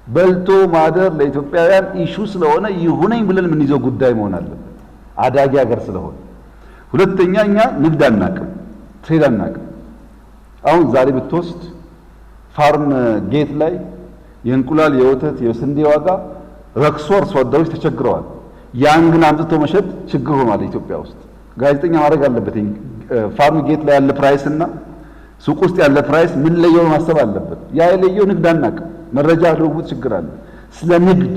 በልቶ ማደር ለኢትዮጵያውያን ኢሹ ስለሆነ ይሁነኝ ብለን የምንይዘው ጉዳይ መሆን አለበት፣ አዳጊ ሀገር ስለሆነ። ሁለተኛ እኛ ንግድ አናቅም፣ ትሬድ አናቅም። አሁን ዛሬ ብትወስድ ፋርም ጌት ላይ የእንቁላል፣ የወተት፣ የስንዴ ዋጋ ረክሶ አርሶ አደሮች ተቸግረዋል። ያን ግን አምጥቶ መሸጥ ችግር ሆኗል ኢትዮጵያ ውስጥ። ጋዜጠኛ ማድረግ አለበት ፋርም ጌት ላይ ያለ ፕራይስ እና ሱቅ ውስጥ ያለ ፕራይስ ምን ለየው ማሰብ አለበት። ያ የለየው ንግድ አናውቅም። መረጃ ልውውጥ ችግር አለ። ስለ ንግድ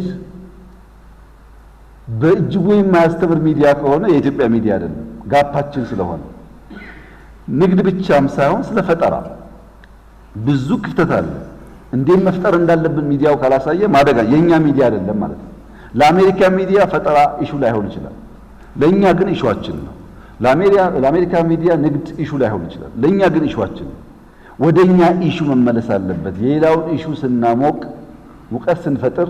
በእጅጉ የማያስተምር ሚዲያ ከሆነ የኢትዮጵያ ሚዲያ አይደለም፣ ጋፓችን ስለሆነ ንግድ ብቻም ሳይሆን ስለ ፈጠራ ብዙ ክፍተት አለ። እንዴት መፍጠር እንዳለብን ሚዲያው ካላሳየ ማደጋ የኛ ሚዲያ አይደለም ማለት ነው። ለአሜሪካ ሚዲያ ፈጠራ ኢሹ ላይሆን ይችላል፣ ለኛ ግን ኢሹአችን ነው። ለአሜሪካ ሚዲያ ንግድ ኢሹ ላይሆን ይችላል፣ ለኛ ግን ኢሹአችን ነው። ወደኛ ኢሹ መመለስ አለበት። የሌላውን ኢሹ ስናሞቅ ሙቀት ስንፈጥር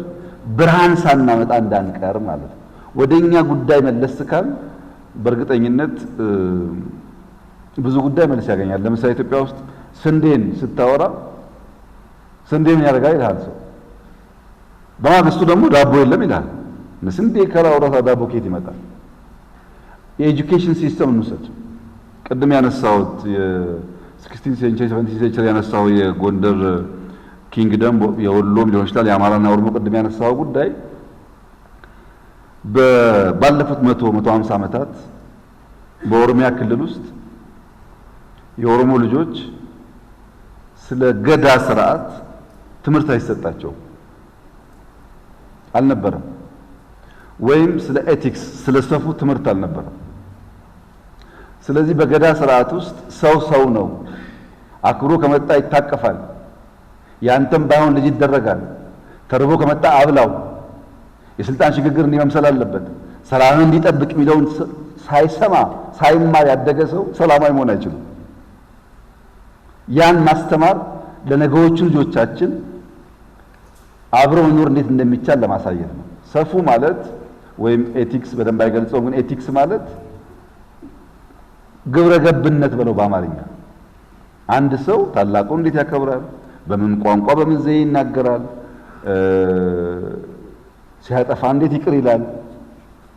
ብርሃን ሳናመጣ እንዳንቀር ማለት ነው። ወደኛ ጉዳይ መለስ ካል በእርግጠኝነት ብዙ ጉዳይ መልስ ያገኛል። ለምሳሌ ኢትዮጵያ ውስጥ ስንዴን ስታወራ ስንዴ ምን ያደርጋል ይላል ሰው። በማግስቱ ደግሞ ዳቦ የለም ይላል። ስንዴ ከራውራታ ዳቦ ከየት ይመጣል? የኤጁኬሽን ሲስተም እንውሰድ። ቅድም ያነሳሁት የ16 ሴንቸሪ 17 ሴንቸሪ ያነሳው የጎንደር ኪንግደም የወሎም ሊሆን ይችላል የአማራና ኦሮሞ ቅድም ያነሳው ጉዳይ ባለፉት 150 ዓመታት በኦሮሚያ ክልል ውስጥ የኦሮሞ ልጆች ስለ ገዳ ስርዓት ትምህርት አይሰጣቸውም አልነበረም። ወይም ስለ ኤቲክስ ስለ ሰፉ ትምህርት አልነበረም። ስለዚህ በገዳ ስርዓት ውስጥ ሰው ነው፣ አክብሮ ከመጣ ይታቀፋል፣ ያንተም ባይሆን ልጅ ይደረጋል፣ ተርቦ ከመጣ አብላው፣ የስልጣን ሽግግር እንዲመምሰል አለበት፣ ሰላም እንዲጠብቅ የሚለውን ሳይሰማ ሳይማር ያደገ ሰው ሰላማዊ መሆን አይችልም። ያን ማስተማር ለነገዎቹ ልጆቻችን አብሮ መኖር እንዴት እንደሚቻል ለማሳየት ነው። ሰፉ ማለት ወይም ኤቲክስ በደንብ አይገልጸውም፣ ግን ኤቲክስ ማለት ግብረ ገብነት ብለው በአማርኛ አንድ ሰው ታላቁን እንዴት ያከብራል፣ በምን ቋንቋ በምን ዘዬ ይናገራል፣ ሲያጠፋ እንዴት ይቅር ይላል፣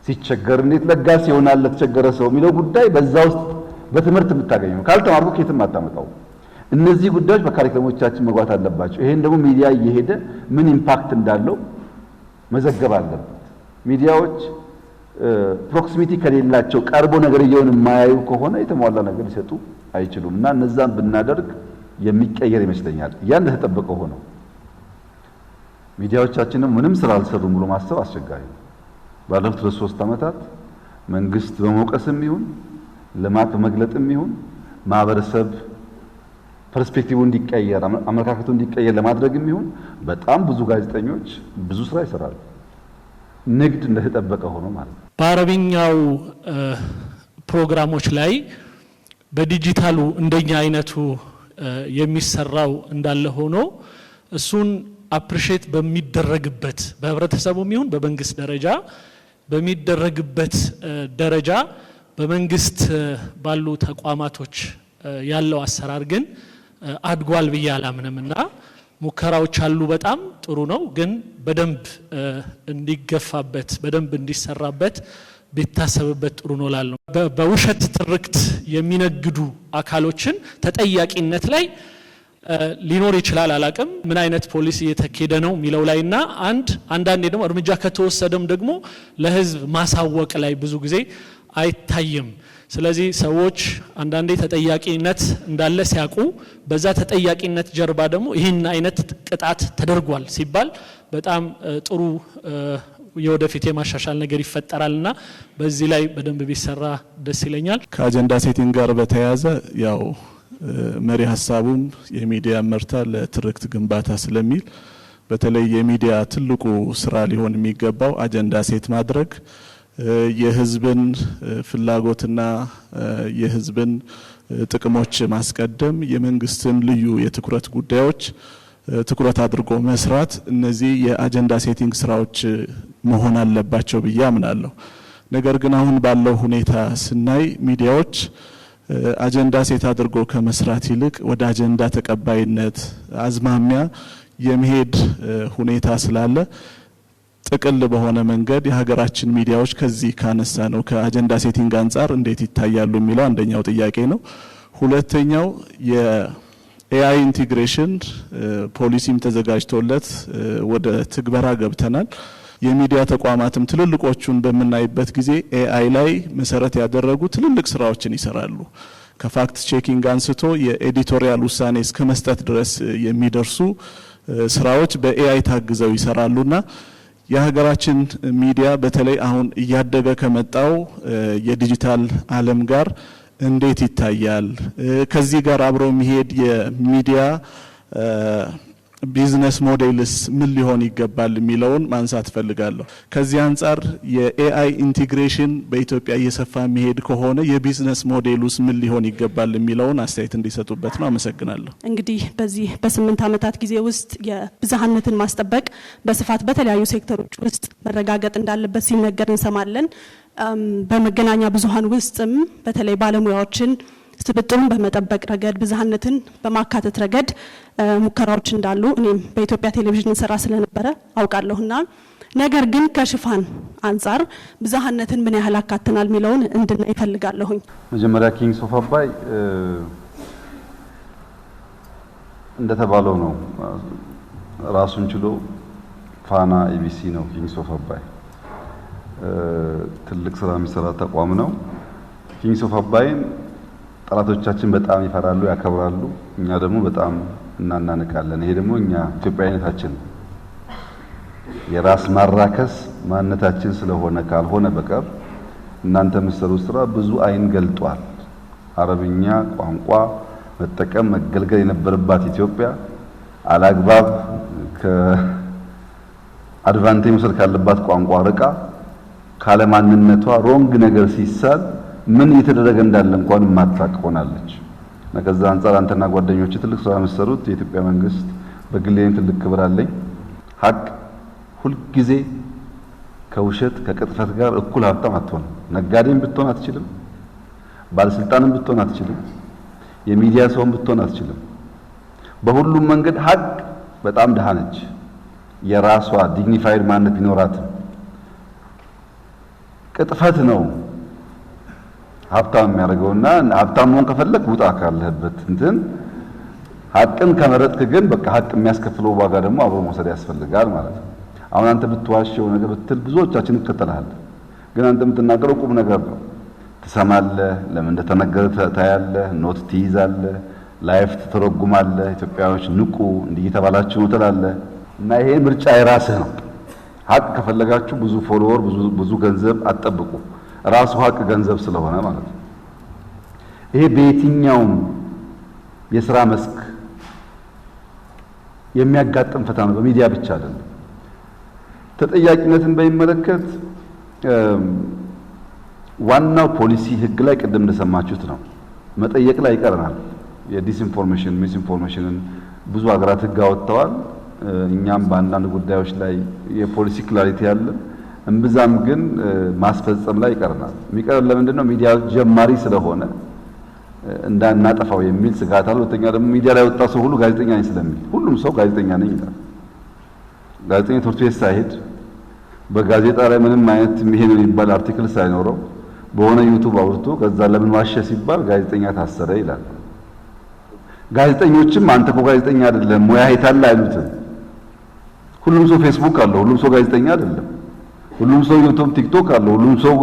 ሲቸገር እንዴት ለጋስ ይሆናል ለተቸገረ ሰው የሚለው ጉዳይ በዛ ውስጥ በትምህርት የምታገኘው። ካልተማርኩ ከየትም አታመጣው። እነዚህ ጉዳዮች በካሪክለሞቻችን መግባት አለባቸው። ይሄን ደግሞ ሚዲያ እየሄደ ምን ኢምፓክት እንዳለው መዘገብ አለበት። ሚዲያዎች ፕሮክሲሚቲ ከሌላቸው ቀርቦ ነገርየውን የማያዩ ከሆነ የተሟላ ነገር ሊሰጡ አይችሉም እና እነዛን ብናደርግ የሚቀየር ይመስለኛል። ያን እንደተጠበቀ ሆኖ ሚዲያዎቻችንም ምንም ስራ አልሰሩም ብሎ ማሰብ አስቸጋሪ ነው። ባለፉት 3 ዓመታት መንግስት በመውቀስም ይሁን ልማት በመግለጥም ይሁን ማህበረሰብ ፐርስፔክቲቭ እንዲቀየር አመለካከቱ እንዲቀየር ለማድረግም ይሁን በጣም ብዙ ጋዜጠኞች ብዙ ስራ ይሰራሉ። ንግድ እንደተጠበቀ ሆኖ ማለት ነው። በአረብኛው ፕሮግራሞች ላይ በዲጂታሉ እንደኛ አይነቱ የሚሰራው እንዳለ ሆኖ እሱን አፕሪሼት በሚደረግበት በህብረተሰቡም ይሁን በመንግስት ደረጃ በሚደረግበት ደረጃ በመንግስት ባሉ ተቋማቶች ያለው አሰራር ግን አድጓል ብዬ አላምንምና ሙከራዎች አሉ። በጣም ጥሩ ነው፣ ግን በደንብ እንዲገፋበት በደንብ እንዲሰራበት ቢታሰብበት ጥሩ ነው ላለው። በውሸት ትርክት የሚነግዱ አካሎችን ተጠያቂነት ላይ ሊኖር ይችላል። አላቅም ምን አይነት ፖሊሲ እየተካሄደ ነው የሚለው ላይና አንዳንዴ ደግሞ እርምጃ ከተወሰደም ደግሞ ለህዝብ ማሳወቅ ላይ ብዙ ጊዜ አይታይም። ስለዚህ ሰዎች አንዳንዴ ተጠያቂነት እንዳለ ሲያውቁ በዛ ተጠያቂነት ጀርባ ደግሞ ይህን አይነት ቅጣት ተደርጓል ሲባል በጣም ጥሩ የወደፊት የማሻሻል ነገር ይፈጠራልና በዚህ ላይ በደንብ ቢሰራ ደስ ይለኛል። ከአጀንዳ ሴቲንግ ጋር በተያያዘ ያው መሪ ሀሳቡም የሚዲያ ምርታ ለትርክት ግንባታ ስለሚል በተለይ የሚዲያ ትልቁ ስራ ሊሆን የሚገባው አጀንዳ ሴት ማድረግ የህዝብን ፍላጎትና የህዝብን ጥቅሞች ማስቀደም የመንግስትን ልዩ የትኩረት ጉዳዮች ትኩረት አድርጎ መስራት እነዚህ የአጀንዳ ሴቲንግ ስራዎች መሆን አለባቸው ብዬ አምናለሁ። ነገር ግን አሁን ባለው ሁኔታ ስናይ ሚዲያዎች አጀንዳ ሴት አድርጎ ከመስራት ይልቅ ወደ አጀንዳ ተቀባይነት አዝማሚያ የመሄድ ሁኔታ ስላለ ጥቅል በሆነ መንገድ የሀገራችን ሚዲያዎች ከዚህ ካነሳ ነው ከአጀንዳ ሴቲንግ አንጻር እንዴት ይታያሉ የሚለው አንደኛው ጥያቄ ነው። ሁለተኛው ኤአይ ኢንቲግሬሽን ፖሊሲም ተዘጋጅቶለት ወደ ትግበራ ገብተናል። የሚዲያ ተቋማትም ትልልቆቹን በምናይበት ጊዜ ኤአይ ላይ መሰረት ያደረጉ ትልልቅ ስራዎችን ይሰራሉ። ከፋክት ቼኪንግ አንስቶ የኤዲቶሪያል ውሳኔ እስከ መስጠት ድረስ የሚደርሱ ስራዎች በኤአይ ታግዘው ይሰራሉና የሀገራችን ሚዲያ በተለይ አሁን እያደገ ከመጣው የዲጂታል ዓለም ጋር እንዴት ይታያል? ከዚህ ጋር አብሮ የሚሄድ የሚዲያ ቢዝነስ ሞዴልስ ምን ሊሆን ይገባል የሚለውን ማንሳት ፈልጋለሁ። ከዚህ አንጻር የኤአይ ኢንቲግሬሽን በኢትዮጵያ እየሰፋ የሚሄድ ከሆነ የቢዝነስ ሞዴሉስ ምን ሊሆን ይገባል የሚለውን አስተያየት እንዲሰጡበት ነው። አመሰግናለሁ። እንግዲህ በዚህ በ8 ዓመታት ጊዜ ውስጥ የብዝሃነትን ማስጠበቅ በስፋት በተለያዩ ሴክተሮች ውስጥ መረጋገጥ እንዳለበት ሲነገር እንሰማለን። በመገናኛ ብዙሃን ውስጥም በተለይ ባለሙያዎችን ስብጥሩን በመጠበቅ ረገድ ብዝሃነትን በማካተት ረገድ ሙከራዎች እንዳሉ እኔም በኢትዮጵያ ቴሌቪዥን ሰራ ስለነበረ አውቃለሁና ነገር ግን ከሽፋን አንጻር ብዝሃነትን ምን ያህል አካተናል የሚለውን እንድናይ ይፈልጋለሁኝ። መጀመሪያ ኪንግስ ኦፍ አባይ እንደተባለው ነው። ራሱን ችሎ ፋና ኢቢሲ ነው ኪንግስ ኦፍ አባይ። ትልቅ ስራ የሚሰራ ተቋም ነው። ኪንግስ ኦፍ አባይን ጠላቶቻችን በጣም ይፈራሉ፣ ያከብራሉ። እኛ ደግሞ በጣም እናናንቃለን። ይሄ ደግሞ እኛ ኢትዮጵያዊነታችን የራስ ማራከስ ማንነታችን ስለሆነ ካልሆነ በቀር እናንተ የምትሰሩት ስራ ብዙ አይን ገልጧል። አረብኛ ቋንቋ መጠቀም መገልገል የነበረባት ኢትዮጵያ አላግባብ ከአድቫንቴጅ መውሰድ ካለባት ቋንቋ ርቃ ካለማንነቷ ሮንግ ነገር ሲሳል ምን እየተደረገ እንዳለ እንኳን ማታቅ ሆናለች። ከዛ አንፃር አንተና ጓደኞች ትልቅ ስራ መስሩት። የኢትዮጵያ መንግስት በግሌም ትልቅ ክብር አለኝ። ሀቅ ሁልጊዜ ከውሸት ከቅጥፈት ጋር እኩል ሀብታም አትሆን። ነጋዴም ብትሆን አትችልም፣ ባለስልጣንም ብትሆን አትችልም፣ የሚዲያ ሰውም ብትሆን አትችልም። በሁሉም መንገድ ሀቅ በጣም ደሃ ነች። የራሷ ዲግኒፋይድ ማንነት ቢኖራትም ቅጥፈት ነው ሀብታም የሚያደርገውና ሀብታም መሆን ከፈለክ ውጣ ካለህበት እንትን ሀቅን ከመረጥክ ግን በቃ ሀቅ የሚያስከፍለው ዋጋ ደግሞ አብሮ መውሰድ ያስፈልጋል ማለት ነው። አሁን አንተ ብትዋሸው ነገር ብትል ብዙዎቻችን ይከተላል። ግን አንተ የምትናገረው ቁም ነገር ነው። ትሰማለህ፣ ለምን እንደተነገረ ታያለህ፣ ኖት ትይዛለህ፣ ላይፍ ትተረጉማለህ። ኢትዮጵያዎች ንቁ እንዲህ እየተባላችሁ ነው ትላለህ። እና ይሄ ምርጫ የራስህ ነው። ሀቅ ከፈለጋችሁ ብዙ ፎሎወር ብዙ ገንዘብ አትጠብቁ። ራሱ ሀቅ ገንዘብ ስለሆነ ማለት ነው። ይሄ በየትኛውም የሥራ መስክ የሚያጋጥም ፈተና ነው። በሚዲያ ብቻ አይደለም። ተጠያቂነትን በሚመለከት ዋናው ፖሊሲ ህግ ላይ ቅድም እንደሰማችሁት ነው። መጠየቅ ላይ ይቀርናል። የዲስኢንፎርሜሽን ሚስኢንፎርሜሽንን ብዙ ሀገራት ህግ አወጥተዋል። እኛም በአንዳንድ ጉዳዮች ላይ የፖሊሲ ክላሪቲ ያለ እምብዛም ግን ማስፈጸም ላይ ይቀርናል። የሚቀር ለምንድን ነው? ሚዲያ ጀማሪ ስለሆነ እንዳናጠፋው የሚል ስጋት አለ። ሁለተኛ ደግሞ ሚዲያ ላይ ወጣ ሰው ሁሉ ጋዜጠኛ ነኝ ስለሚል ሁሉም ሰው ጋዜጠኛ ነኝ ይላል። ጋዜጠኛ ትምህርት ቤት ሳይሄድ በጋዜጣ ላይ ምንም አይነት ይሄ ነው የሚባል አርቲክል ሳይኖረው በሆነ ዩቲዩብ አውርቶ ከዛ ለምን ዋሸ ሲባል ጋዜጠኛ ታሰረ ይላል። ጋዜጠኞችም አንተ እኮ ጋዜጠኛ አይደለም ሙያ የታለ አይሉትም። ሁሉም ሰው ፌስቡክ አለው፣ ሁሉም ሰው ጋዜጠኛ አይደለም። ሁሉም ሰው ዩቲዩብ ቲክቶክ አለው፣ ሁሉም ሰው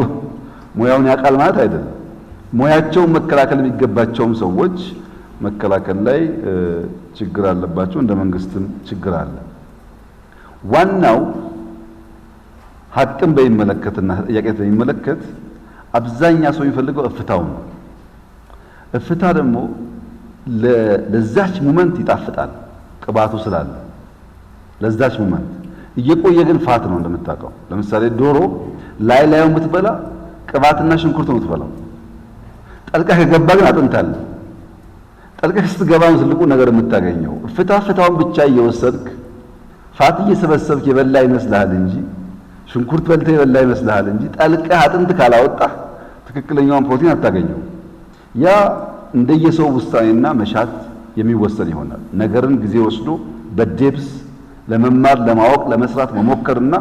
ሙያውን ያውቃል ማለት አይደለም። ሙያቸውን መከላከል የሚገባቸውም ሰዎች መከላከል ላይ ችግር አለባቸው። እንደ መንግስትም ችግር አለ። ዋናው ሀቅን በሚመለከትና ተጠያቂነትን በሚመለከት አብዛኛ ሰው የሚፈልገው እፍታው ነው። እፍታ ደግሞ ለዛች ሞመንት ይጣፍጣል፣ ቅባቱ ስላለ ለዛች ሞመንት። እየቆየ ግን ፋት ነው እንደምታውቀው። ለምሳሌ ዶሮ ላዩን ብትበላ ቅባትና ሽንኩርት ነው የምትበላው። ጠልቀህ ከገባ ግን አጥንት አለ። ጠልቀህ ስትገባ ነው ትልቁ ነገር የምታገኘው። ፍታውን ብቻ እየወሰድክ ፋት እየሰበሰብክ የበላ ይመስልሃል እንጂ ሽንኩርት በልተህ የበላ ይመስልሃል እንጂ ጠልቀህ አጥንት ካላወጣህ ትክክለኛውን ፕሮቲን አታገኘው። ያ እንደየሰው ውሳኔና መሻት የሚወሰን ይሆናል። ነገርን ጊዜ ወስዶ በዴብስ ለመማር ለማወቅ ለመስራት መሞከርና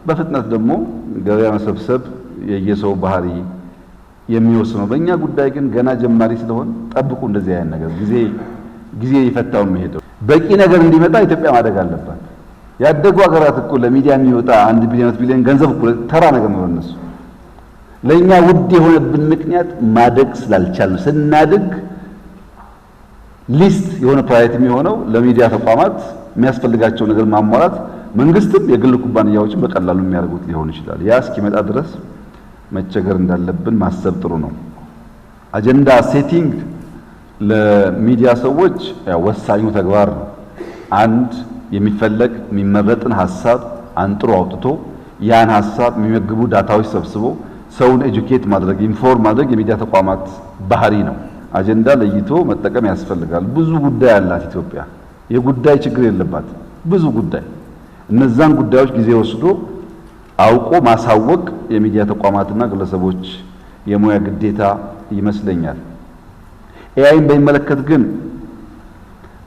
በፍጥነት ደግሞ ገበያ መሰብሰብ የየሰው ባህሪ የሚወስነው። በእኛ ጉዳይ ግን ገና ጀማሪ ስለሆን ጠብቁ። እንደዚህ አይነት ነገር ጊዜ ጊዜ ይፈታው የሚሄደው። በቂ ነገር እንዲመጣ ኢትዮጵያ ማደግ አለባት። ያደጉ ሀገራት እኮ ለሚዲያ የሚወጣ 1 ቢሊዮን ቢሊዮን ገንዘብ እኮ ተራ ነገር ነው እነሱ። ለኛ ውድ የሆነብን ምክንያት ማደግ ስላልቻልን። ስናድግ ሊስት የሆነ ፕራዮሪቲ የሚሆነው ለሚዲያ ተቋማት የሚያስፈልጋቸው ነገር ማሟላት፣ መንግስትም የግል ኩባንያዎችን በቀላሉ የሚያደርጉት ሊሆን ይችላል። ያ እስኪመጣ ድረስ መቸገር እንዳለብን ማሰብ ጥሩ ነው። አጀንዳ ሴቲንግ ለሚዲያ ሰዎች ወሳኙ ተግባር ነው። አንድ የሚፈለግ የሚመረጥን ሐሳብ አንጥሮ አውጥቶ ያን ሐሳብ የሚመግቡ ዳታዎች ሰብስቦ ሰውን ኤጁኬት ማድረግ ኢንፎርም ማድረግ የሚዲያ ተቋማት ባህሪ ነው። አጀንዳ ለይቶ መጠቀም ያስፈልጋል። ብዙ ጉዳይ አላት ኢትዮጵያ። የጉዳይ ችግር የለባት። ብዙ ጉዳይ እነዛን ጉዳዮች ጊዜ ወስዶ አውቆ ማሳወቅ የሚዲያ ተቋማትና ግለሰቦች የሙያ ግዴታ ይመስለኛል። ኤአይን በሚመለከት ግን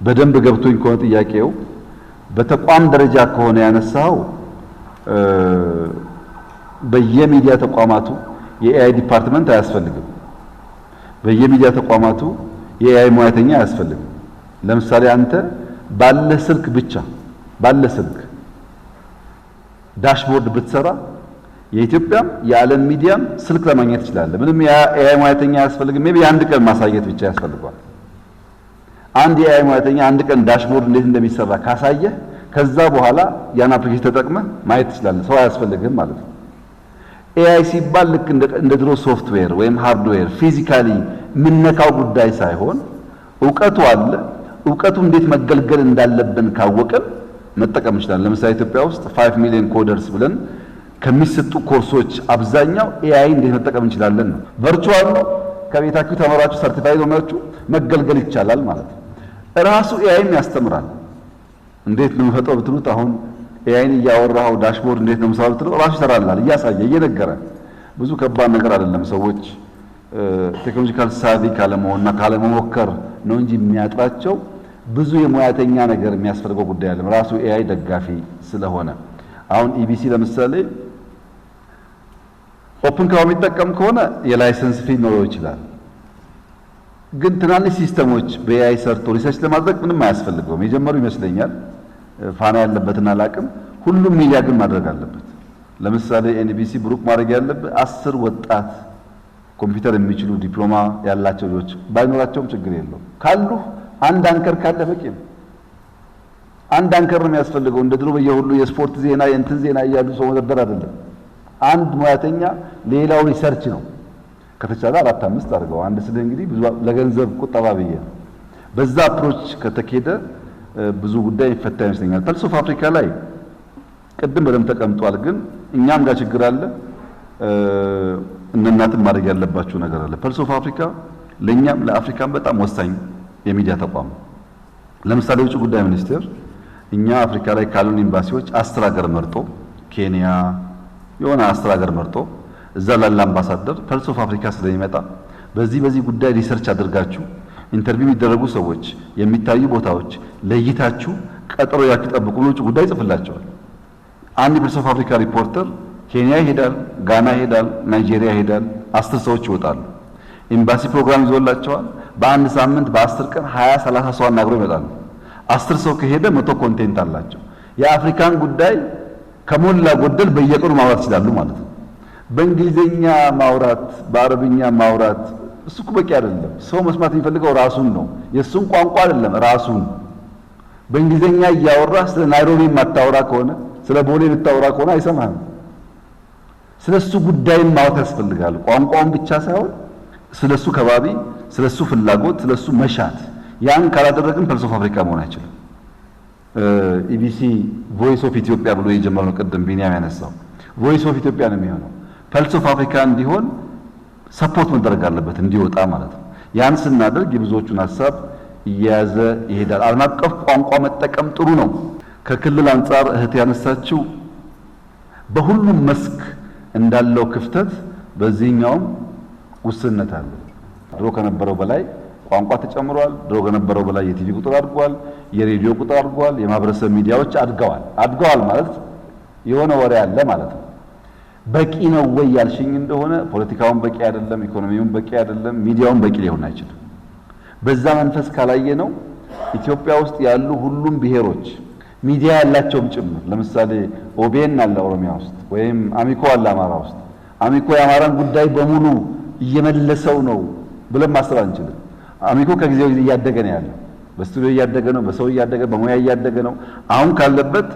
በደንብ ገብቶኝ ከሆነ ጥያቄው በተቋም ደረጃ ከሆነ ያነሳው በየሚዲያ ተቋማቱ የኤአይ ዲፓርትመንት አያስፈልግም። በየሚዲያ ተቋማቱ የኤአይ ሙያተኛ አያስፈልግም። ለምሳሌ አንተ ባለ ስልክ ብቻ ባለ ስልክ ዳሽቦርድ ብትሰራ የኢትዮጵያም የዓለም ሚዲያም ስልክ ለማግኘት ትችላለህ። ምንም የኤአይ ሙያተኛ አያስፈልግም። ሜቢ አንድ ቀን ማሳየት ብቻ ያስፈልጋል። አንድ የኤአይ ሙያተኛ አንድ ቀን ዳሽቦርድ እንዴት እንደሚሰራ ካሳየህ ከዛ በኋላ ያን አፕሊኬሽን ተጠቅመህ ማየት ትችላለህ። ሰው አያስፈልግም ማለት ነው። ኤአይ ሲባል ልክ እንደ ድሮ ሶፍትዌር ወይም ሃርድዌር ፊዚካሊ የምነካው ጉዳይ ሳይሆን እውቀቱ አለ። እውቀቱ እንዴት መገልገል እንዳለብን ካወቅን መጠቀም እንችላለን። ለምሳሌ ኢትዮጵያ ውስጥ 5 ሚሊዮን ኮደርስ ብለን ከሚሰጡ ኮርሶች አብዛኛው ኤአይ እንዴት መጠቀም እንችላለን ነው። ቨርቹዋል ነው። ከቤታችሁ ተመራችሁ ሰርቲፋይድ ሆናችሁ መገልገል ይቻላል ማለት ነው። ራሱ ኤአይም ያስተምራል። እንዴት ነው የምፈጠው ብትሉት አሁን ኤአይን እያወራው ዳሽቦርድ እንዴት ነው የምሰራው ብትለው ራሱ ይሰራላል፣ እያሳየ እየነገረ። ብዙ ከባድ ነገር አይደለም። ሰዎች ቴክኖሎጂካል ሳቪ ካለመሆንና ካለመሞከር ነው እንጂ የሚያጥራቸው ብዙ የሙያተኛ ነገር የሚያስፈልገው ጉዳይ አለ። ራሱ ኤአይ ደጋፊ ስለሆነ አሁን ኢቢሲ ለምሳሌ ኦፕን ክላውድ የሚጠቀም ከሆነ የላይሰንስ ፊ ሊኖረው ይችላል። ግን ትናንሽ ሲስተሞች በኤአይ ሰርቶ ሪሰርች ለማድረግ ምንም አያስፈልገውም። የጀመሩ ይመስለኛል። ፋና ያለበትን አላቅም። ሁሉም ሚዲያ ግን ማድረግ አለበት። ለምሳሌ ኤንቢሲ ብሩክ ማድረግ ያለበት 10 ወጣት ኮምፒውተር የሚችሉ ዲፕሎማ ያላቸው ልጆች ባይኖራቸውም ችግር የለውም። ካሉ አንድ አንከር ካለ በቂ ነው። አንድ አንከር ነው የሚያስፈልገው። እንደ ድሮ በየሁሉ የስፖርት ዜና የእንትን ዜና እያሉ ሰው መደርደር አይደለም። አንድ ሙያተኛ ሌላው ሪሰርች ነው። ከተቻለ 4-5 አድርገው። አንድ ስለ እንግዲህ ብዙ ለገንዘብ ቁጠባ ብዬ በዛ አፕሮች ከተኬደ ብዙ ጉዳይ ይፈታ ይመስለኛል። ፐልስ ኦፍ አፍሪካ ላይ ቅድም በደንብ ተቀምጧል። ግን እኛም ጋር ችግር አለ። እናንተም ማድረግ ያለባችሁ ነገር አለ። ፐልስ ኦፍ አፍሪካ ለኛም ለአፍሪካም በጣም ወሳኝ የሚዲያ ተቋም። ለምሳሌ ውጭ ጉዳይ ሚኒስቴር እኛ አፍሪካ ላይ ካሉን ኤምባሲዎች 10 ሀገር መርጦ ኬንያ የሆነ 10 ሀገር መርጦ እዛ ላለ አምባሳደር ፐልስ ኦፍ አፍሪካ ስለሚመጣ በዚህ ጉዳይ ሪሰርች አድርጋችሁ ኢንተርቪው የሚደረጉ ሰዎች የሚታዩ ቦታዎች ለይታችሁ ቀጠሮ ያችሁ ጠብቁ ነው ውጭ ጉዳይ ጽፍላቸዋል። አንድ ፐልስ ኦፍ አፍሪካ ሪፖርተር ኬንያ ይሄዳል፣ ጋና ይሄዳል፣ ናይጄሪያ ይሄዳል። 10 ሰዎች ይወጣሉ። ኤምባሲ ፕሮግራም ይዞላቸዋል። በአንድ ሳምንት በ10 ቀን 20-30 ሰው አናግረው ይመጣሉ። 10 ሰው ከሄደ 100 ኮንቴንት አላቸው። የአፍሪካን ጉዳይ ከሞላ ጎደል በየቀኑ ማውራት ይችላሉ ማለት ነው። በእንግሊዘኛ ማውራት፣ በአረብኛ ማውራት እሱ እኮ በቂ አይደለም። ሰው መስማት የሚፈልገው ራሱን ነው። የሱን ቋንቋ አይደለም ራሱን። በእንግሊዘኛ እያወራ ስለ ናይሮቢ የማታወራ ከሆነ ስለ ቦሌ የምታወራ ከሆነ አይሰማህም። ስለሱ ጉዳይ ማውራት ያስፈልጋል። ቋንቋውን ብቻ ሳይሆን ስለሱ ከባቢ፣ ስለሱ ፍላጎት፣ ስለሱ መሻት። ያን ካላደረግን ፐልስ ኦፍ አፍሪካ መሆን አይችልም። ኢቢሲ ቮይስ ኦፍ ኢትዮጵያ ብሎ የጀመረው ቅድም ቢኒያም ያነሳው ቮይስ ኦፍ ኢትዮጵያ ነው የሚሆነው። ፐልስ ኦፍ አፍሪካ እንዲሆን ሰፖርት መደረግ አለበት እንዲወጣ ማለት ነው። ያን ስናደርግ የብዙዎቹን ሀሳብ እየያዘ ይሄዳል። ዓለም አቀፍ ቋንቋ መጠቀም ጥሩ ነው። ከክልል አንጻር እህት ያነሳችው በሁሉም መስክ እንዳለው ክፍተት በዚህኛውም ውስንነት አለ። ድሮ ከነበረው በላይ ቋንቋ ተጨምሯል። ድሮ ከነበረው በላይ የቲቪ ቁጥር አድጓል፣ የሬዲዮ ቁጥር አድጓል፣ የማህበረሰብ ሚዲያዎች አድገዋል ማለት የሆነ ወሬ አለ ማለት ነው። በቂ ነው ወይ ያልሽኝ እንደሆነ ፖለቲካውን በቂ አይደለም፣ ኢኮኖሚውን በቂ አይደለም፣ ሚዲያውን በቂ ሊሆን አይችልም። በዛ መንፈስ ካላየ ነው ኢትዮጵያ ውስጥ ያሉ ሁሉም ብሔሮች ሚዲያ ያላቸውም ጭምር ለምሳሌ ኦቤን አለ ኦሮሚያ ውስጥ ወይም አሚኮ አለ አማራ ውስጥ። አሚኮ የአማራን ጉዳይ በሙሉ እየመለሰው ነው ብለን ማሰብ አንችልም። አሚኮ ከጊዜው ጊዜ እያደገ ነው ያለው። በስቱዲዮ እያደገ ነው፣ በሰው እያደገ፣ በሙያ እያደገ ነው። አሁን ካለበት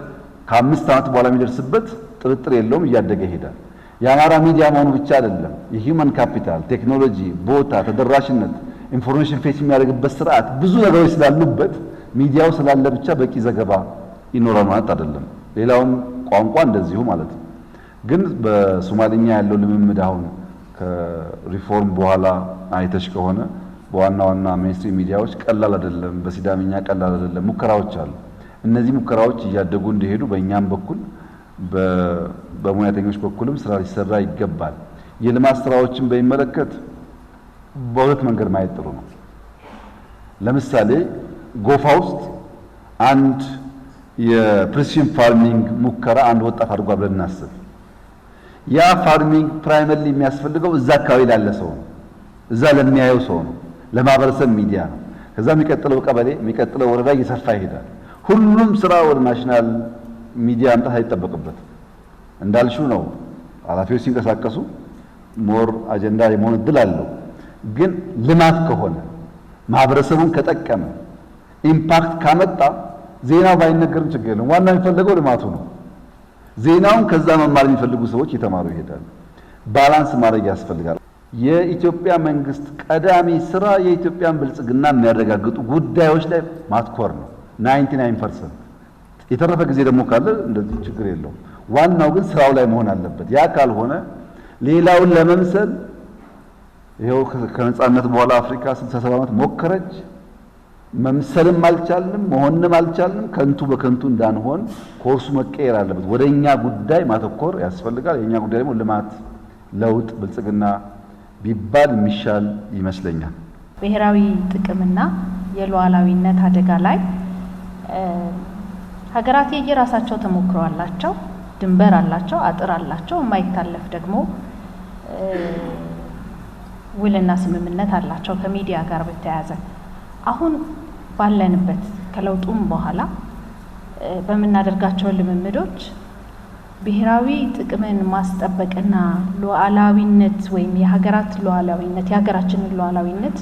ከ5 ዓመት በኋላ የሚደርስበት ጥርጥር የለውም እያደገ ይሄዳል። የአማራ ሚዲያ መሆኑ ብቻ አይደለም፣ የሂውመን ካፒታል፣ ቴክኖሎጂ፣ ቦታ፣ ተደራሽነት፣ ኢንፎርሜሽን ፌስ የሚያደርግበት ስርዓት፣ ብዙ ነገሮች ስላሉበት ሚዲያው ስላለ ብቻ በቂ ዘገባ ይኖራል ማለት አይደለም። ሌላውም ቋንቋ እንደዚሁ ማለት ነው። ግን በሶማሊኛ ያለው ልምምድ አሁን ከሪፎርም በኋላ አይተሽ ከሆነ በዋና ዋና ሜንስትሪም ሚዲያዎች ቀላል አይደለም። በሲዳምኛ ቀላል አይደለም። ሙከራዎች አሉ። እነዚህ ሙከራዎች እያደጉ እንዲሄዱ በእኛም በኩል በሙያተኞች በኩልም ስራ ሊሰራ ይገባል። የልማት ስራዎችን በሚመለከት በሁለት መንገድ ማየት ጥሩ ነው። ለምሳሌ ጎፋ ውስጥ አንድ የፕሪሲሽን ፋርሚንግ ሙከራ አንድ ወጣት አድርጓል ብለን እናስብ። ያ ፋርሚንግ ፕራይመሪ የሚያስፈልገው እዛ አካባቢ ላለ ሰው ነው፣ እዛ ለሚያየው ሰው ነው፣ ለማህበረሰብ ሚዲያ ነው። ከዛ የሚቀጥለው ቀበሌ የሚቀጥለው ወረዳ እየሰፋ ይሄዳል። ሁሉም ስራ ወደ ናሽናል ሚዲያ አምጣት አይጠበቅበትም። እንዳልሽው ነው ኃላፊዎች ሲንቀሳቀሱ ሞር አጀንዳ የመሆን እድል አለው። ግን ልማት ከሆነ ማህበረሰቡን ከጠቀመ ኢምፓክት ካመጣ ዜናው ባይነገርም ችግር የለም። ዋና የሚፈለገው ልማቱ ነው። ዜናውን ከዛ መማር የሚፈልጉ ሰዎች እየተማሩ ይሄዳሉ። ባላንስ ማድረግ ያስፈልጋል። የኢትዮጵያ መንግስት ቀዳሚ ስራ የኢትዮጵያን ብልጽግና የሚያረጋግጡ ጉዳዮች ላይ ማትኮር ነው 99%። የተረፈ ጊዜ ደግሞ ካለ እንደዚህ ችግር የለውም። ዋናው ግን ስራው ላይ መሆን አለበት። ያ ካልሆነ ሌላውን ለመምሰል ይሄው ከነጻነት በኋላ አፍሪካ 67 ዓመት ሞከረች። መምሰልም አልቻልንም፣ መሆንም አልቻልንም። ከንቱ በከንቱ እንዳንሆን ኮርሱ መቀየር አለበት። ወደኛ ጉዳይ ማተኮር ያስፈልጋል። የኛ ጉዳይ ደግሞ ልማት፣ ለውጥ፣ ብልጽግና ቢባል የሚሻል ይመስለኛል። ብሔራዊ ጥቅምና የሉዓላዊነት አደጋ ላይ ሀገራት የየራሳቸው ተሞክሮ አላቸው፣ ድንበር አላቸው፣ አጥር አላቸው። የማይታለፍ ደግሞ ውልና ስምምነት አላቸው ከሚዲያ ጋር በተያያዘ አሁን ባለንበት ከለውጡም በኋላ በምናደርጋቸው ልምምዶች ብሔራዊ ጥቅምን ማስጠበቅና ሉዓላዊነት ወይም የሀገራት ሉዓላዊነት የሀገራችንን ሉዓላዊነት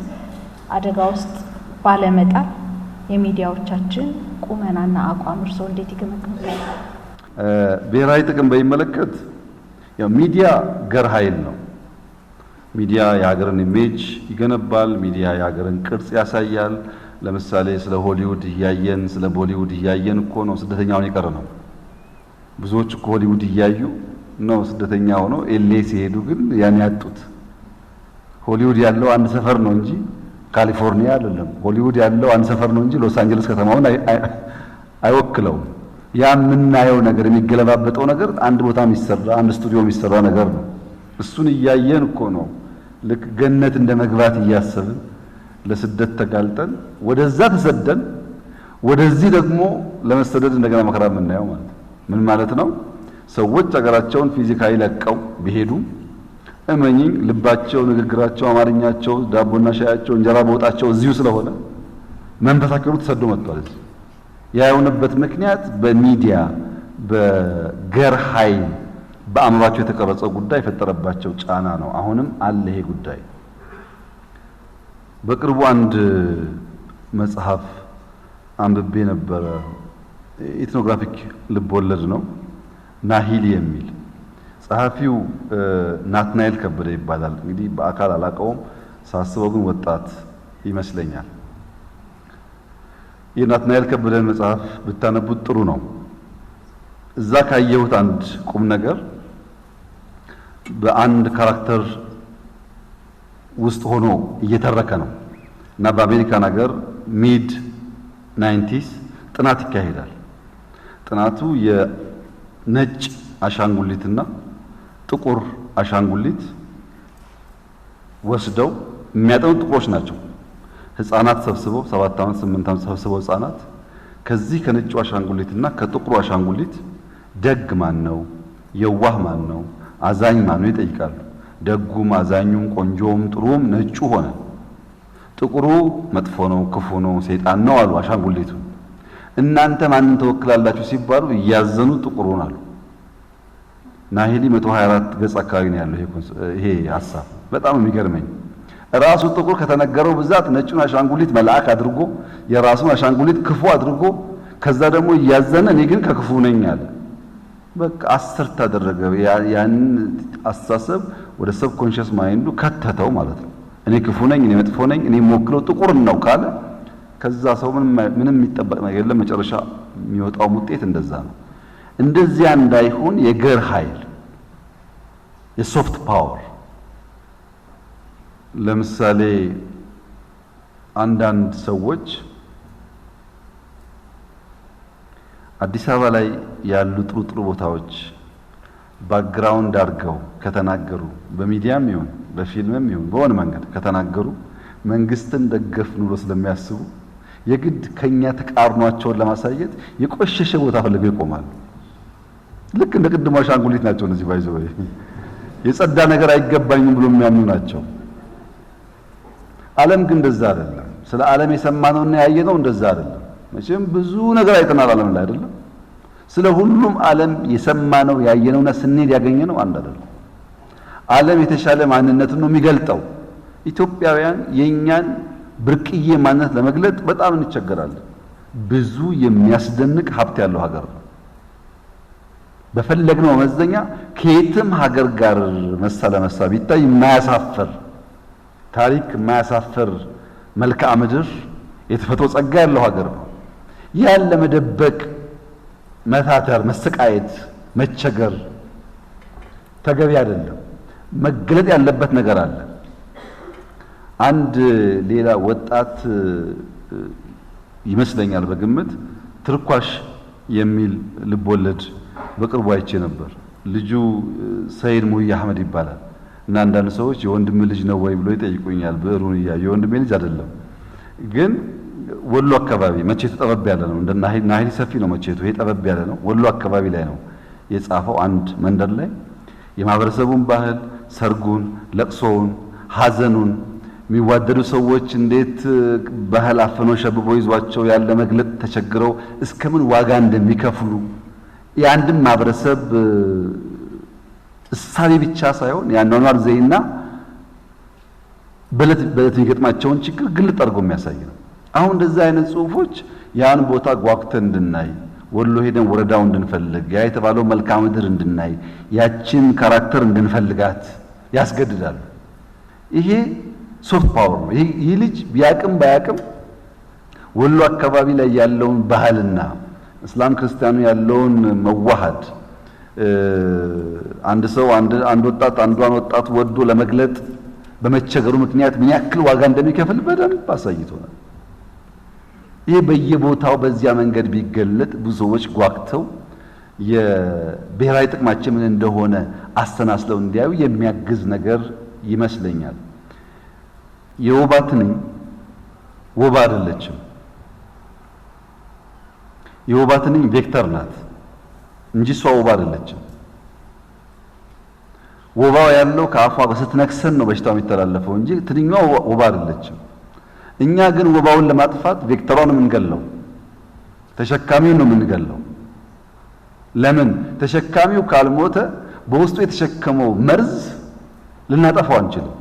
አደጋ ውስጥ ባለመጣል የሚዲያዎቻችን ቁመናና አቋም እርስዎ እንዴት ይገመግሙታል? ብሔራዊ ጥቅም በሚመለከት ያው ሚዲያ ገር ኃይል ነው። ሚዲያ የሀገርን ኢሜጅ ይገነባል። ሚዲያ የሀገርን ቅርጽ ያሳያል። ለምሳሌ ስለ ሆሊውድ እያየን ስለ ቦሊውድ እያየን እኮ ነው ስደተኛውን የቀረ ነው። ብዙዎች እኮ ሆሊውድ እያዩ ነው ስደተኛ ሆነው ኤሌ ሲሄዱ ግን ያን ያጡት። ሆሊውድ ያለው አንድ ሰፈር ነው እንጂ ካሊፎርኒያ አይደለም። ሆሊውድ ያለው አንድ ሰፈር ነው እንጂ ሎስ አንጀለስ ከተማውን አይወክለውም። ያ የምናየው ነገር የሚገለባበጠው ነገር አንድ ቦታ የሚሰራ አንድ ስቱዲዮ የሚሰራ ነገር ነው። እሱን እያየን እኮ ነው ልክ ገነት እንደ መግባት እያሰብን ለስደት ተጋልጠን ወደዛ ተሰደን ወደዚህ ደግሞ ለመሰደድ እንደገና መከራ የምናየው ማለት ነው። ምን ማለት ነው? ሰዎች ሀገራቸውን ፊዚካሊ ለቀው ቢሄዱ እመኚኝ ልባቸው፣ ንግግራቸው፣ አማርኛቸው፣ ዳቦና ሻያቸው፣ እንጀራ በወጣቸው እዚሁ ስለሆነ መንፈሳቸው ተሰዶ መጥቷል። እዚህ ያ የሆነበት ምክንያት በሚዲያ በገር ኃይል በአእምሯቸው የተቀረጸው ጉዳይ የፈጠረባቸው ጫና ነው። አሁንም አለ ይሄ ጉዳይ። በቅርቡ አንድ መጽሐፍ አንብቤ ነበረ። ኢትኖግራፊክ ልቦለድ ነው፣ ናሂሊ የሚል ጸሐፊው ናትናኤል ከበደ ይባላል። እንግዲህ በአካል አላውቀውም፣ ሳስበው ግን ወጣት ይመስለኛል። የናትናኤል ከበደን መጽሐፍ ብታነቡት ጥሩ ነው። እዛ ካየሁት አንድ ቁም ነገር በአንድ ካራክተር ውስጥ ሆኖ እየተረከ ነው እና በአሜሪካን ሀገር ሚድ 90s ጥናት ይካሄዳል። ጥናቱ የነጭ አሻንጉሊትና ጥቁር አሻንጉሊት ወስደው የሚያጠኑት ጥቁሮች ናቸው። ህፃናት ሰብስበው 7 ዓመት 8 ዓመት ሰብስበው ህፃናት ከዚህ ከነጩ አሻንጉሊትና ከጥቁሩ አሻንጉሊት ደግ ማን ነው፣ የዋህ ማን ነው፣ አዛኝ ማን ነው ይጠይቃሉ። ደጉም አዛኙም ቆንጆም ጥሩም ነጩ ሆነ። ጥቁሩ መጥፎ ነው፣ ክፉ ነው፣ ሰይጣን ነው አሉ አሻንጉሊቱ። እናንተ ማንን ተወክላላችሁ ሲባሉ እያዘኑ ጥቁሩን አሉ። ናሂሊ 124 ገጽ አካባቢ ነው ያለው ይሄ ሐሳብ። በጣም የሚገርመኝ ራሱ ጥቁር ከተነገረው ብዛት ነጩን አሻንጉሊት መልአክ አድርጎ የራሱን አሻንጉሊት ክፉ አድርጎ ከዛ ደግሞ እያዘነ እኔ ግን ከክፉ ነኝ አለ። በቃ አሰርት አደረገ። ያን አስተሳሰብ ወደ ሰብ ኮንሺየስ ማይንዱ ከተተው ማለት ነው። እኔ ክፉ ነኝ፣ እኔ መጥፎ ነኝ፣ እኔ የምወክለው ጥቁር ነው ካለ ከዛ ሰው ምንም የሚጠበቅ ነገር የለም። መጨረሻ የሚወጣው ውጤት እንደዛ ነው። እንደዚያ እንዳይሆን የገር ኃይል የሶፍት ፓወር ለምሳሌ አንዳንድ ሰዎች አዲስ አበባ ላይ ያሉ ጥሩ ጥሩ ቦታዎች ባክግራውንድ አድርገው ከተናገሩ በሚዲያም ይሁን በፊልምም ይሁን በሆነ መንገድ ከተናገሩ መንግስትን ደገፍን ብሎ ስለሚያስቡ የግድ ከኛ ተቃርኗቸውን ለማሳየት የቆሸሸ ቦታ ፈልገው ይቆማሉ። ልክ እንደ ቅድሞ አሻንጉሊት ናቸው እነዚህ ባይዘው የጸዳ ነገር አይገባኝም ብሎ የሚያምኑ ናቸው። ዓለም ግን እንደዛ አይደለም። ስለ ዓለም የሰማነውና ያየነው እንደዛ አይደለም። መቼም ብዙ ነገር አይተናል ዓለም ላይ አይደለም። ስለ ሁሉም ዓለም የሰማነው ያየነውና ስንሄድ ያገኘነው አንድ አይደለም። ዓለም የተሻለ ማንነትን ነው የሚገልጠው። ኢትዮጵያውያን የኛን ብርቅዬ ማንነት ለመግለጥ በጣም እንቸገራለን። ብዙ የሚያስደንቅ ሀብት ያለው ሀገር ነው። በፈለግነው መመዘኛ ከየትም ሀገር ጋር መሳ ለመሳ ቢታይ የማያሳፍር ታሪክ፣ የማያሳፍር መልክዓ ምድር፣ የተፈጥሮ ጸጋ ያለው ሀገር ነው። ያን ለመደበቅ መታተር፣ መሰቃየት፣ መቸገር ተገቢ አይደለም። መገለጥ ያለበት ነገር አለ። አንድ ሌላ ወጣት ይመስለኛል በግምት ትርኳሽ የሚል ልቦለድ በቅርቡ አይቼ ነበር። ልጁ ሰይድ ሙያ አህመድ ይባላል እና አንዳንድ ሰዎች የወንድም ልጅ ነው ወይ ብሎ ይጠይቁኛል። ብዕሩን እያዩ የወንድሜ ልጅ አይደለም፣ ግን ወሎ አካባቢ መቼቱ ጠበብ ያለ ነው። እንደ ናሂል ሰፊ ነው መቼቱ፣ ይሄ ጠበብ ያለ ነው። ወሎ አካባቢ ላይ ነው የጻፈው። አንድ መንደር ላይ የማህበረሰቡን ባህል፣ ሰርጉን፣ ለቅሶውን፣ ሀዘኑን የሚዋደዱ ሰዎች እንዴት ባህል አፍኖ ሸብቦ ይዟቸው ያለ መግለጥ ተቸግረው እስከምን ዋጋ እንደሚከፍሉ የአንድን ማህበረሰብ እሳቤ ብቻ ሳይሆን የአኗኗር ዘይና በለት የሚገጥማቸውን ችግር ግልጥ አድርጎ የሚያሳይ ነው። አሁን እንደዚህ አይነት ጽሁፎች ያን ቦታ ጓጉተን እንድናይ፣ ወሎ ሄደን ወረዳው እንድንፈልግ፣ ያ የተባለው መልክዓ ምድር እንድናይ፣ ያችን ካራክተር እንድንፈልጋት ያስገድዳል። ይሄ ሶፍት ፓወር ነው። ይህ ልጅ ቢያቅም ባያቅም ወሎ አካባቢ ላይ ያለውን ባህልና እስላም ክርስቲያኑ ያለውን መዋሃድ አንድ ሰው አንድ ወጣት አንዷን ወጣት ወዶ ለመግለጥ በመቸገሩ ምክንያት ምን ያክል ዋጋ እንደሚከፍል በደንብ አሳይቶናል። ይህ በየቦታው በዚያ መንገድ ቢገለጥ ብዙ ሰዎች ጓግተው የብሔራዊ ጥቅማችን ምን እንደሆነ አስተናስለው እንዲያዩ የሚያግዝ ነገር ይመስለኛል። የወባ ትንኝ ወባ አይደለችም። የወባ ትንኝ ቬክተር ናት እንጂ እሷ ወባ አይደለችም። ወባው ያለው ከአፏ ስትነክሰን ነው በሽታው የሚተላለፈው እንጂ ትንኛዋ ወባ አይደለችም። እኛ ግን ወባውን ለማጥፋት ቬክተሯን የምንገለው ተሸካሚውን ነው የምንገለው። ለምን? ተሸካሚው ካልሞተ በውስጡ የተሸከመው መርዝ ልናጠፋው አንችልም።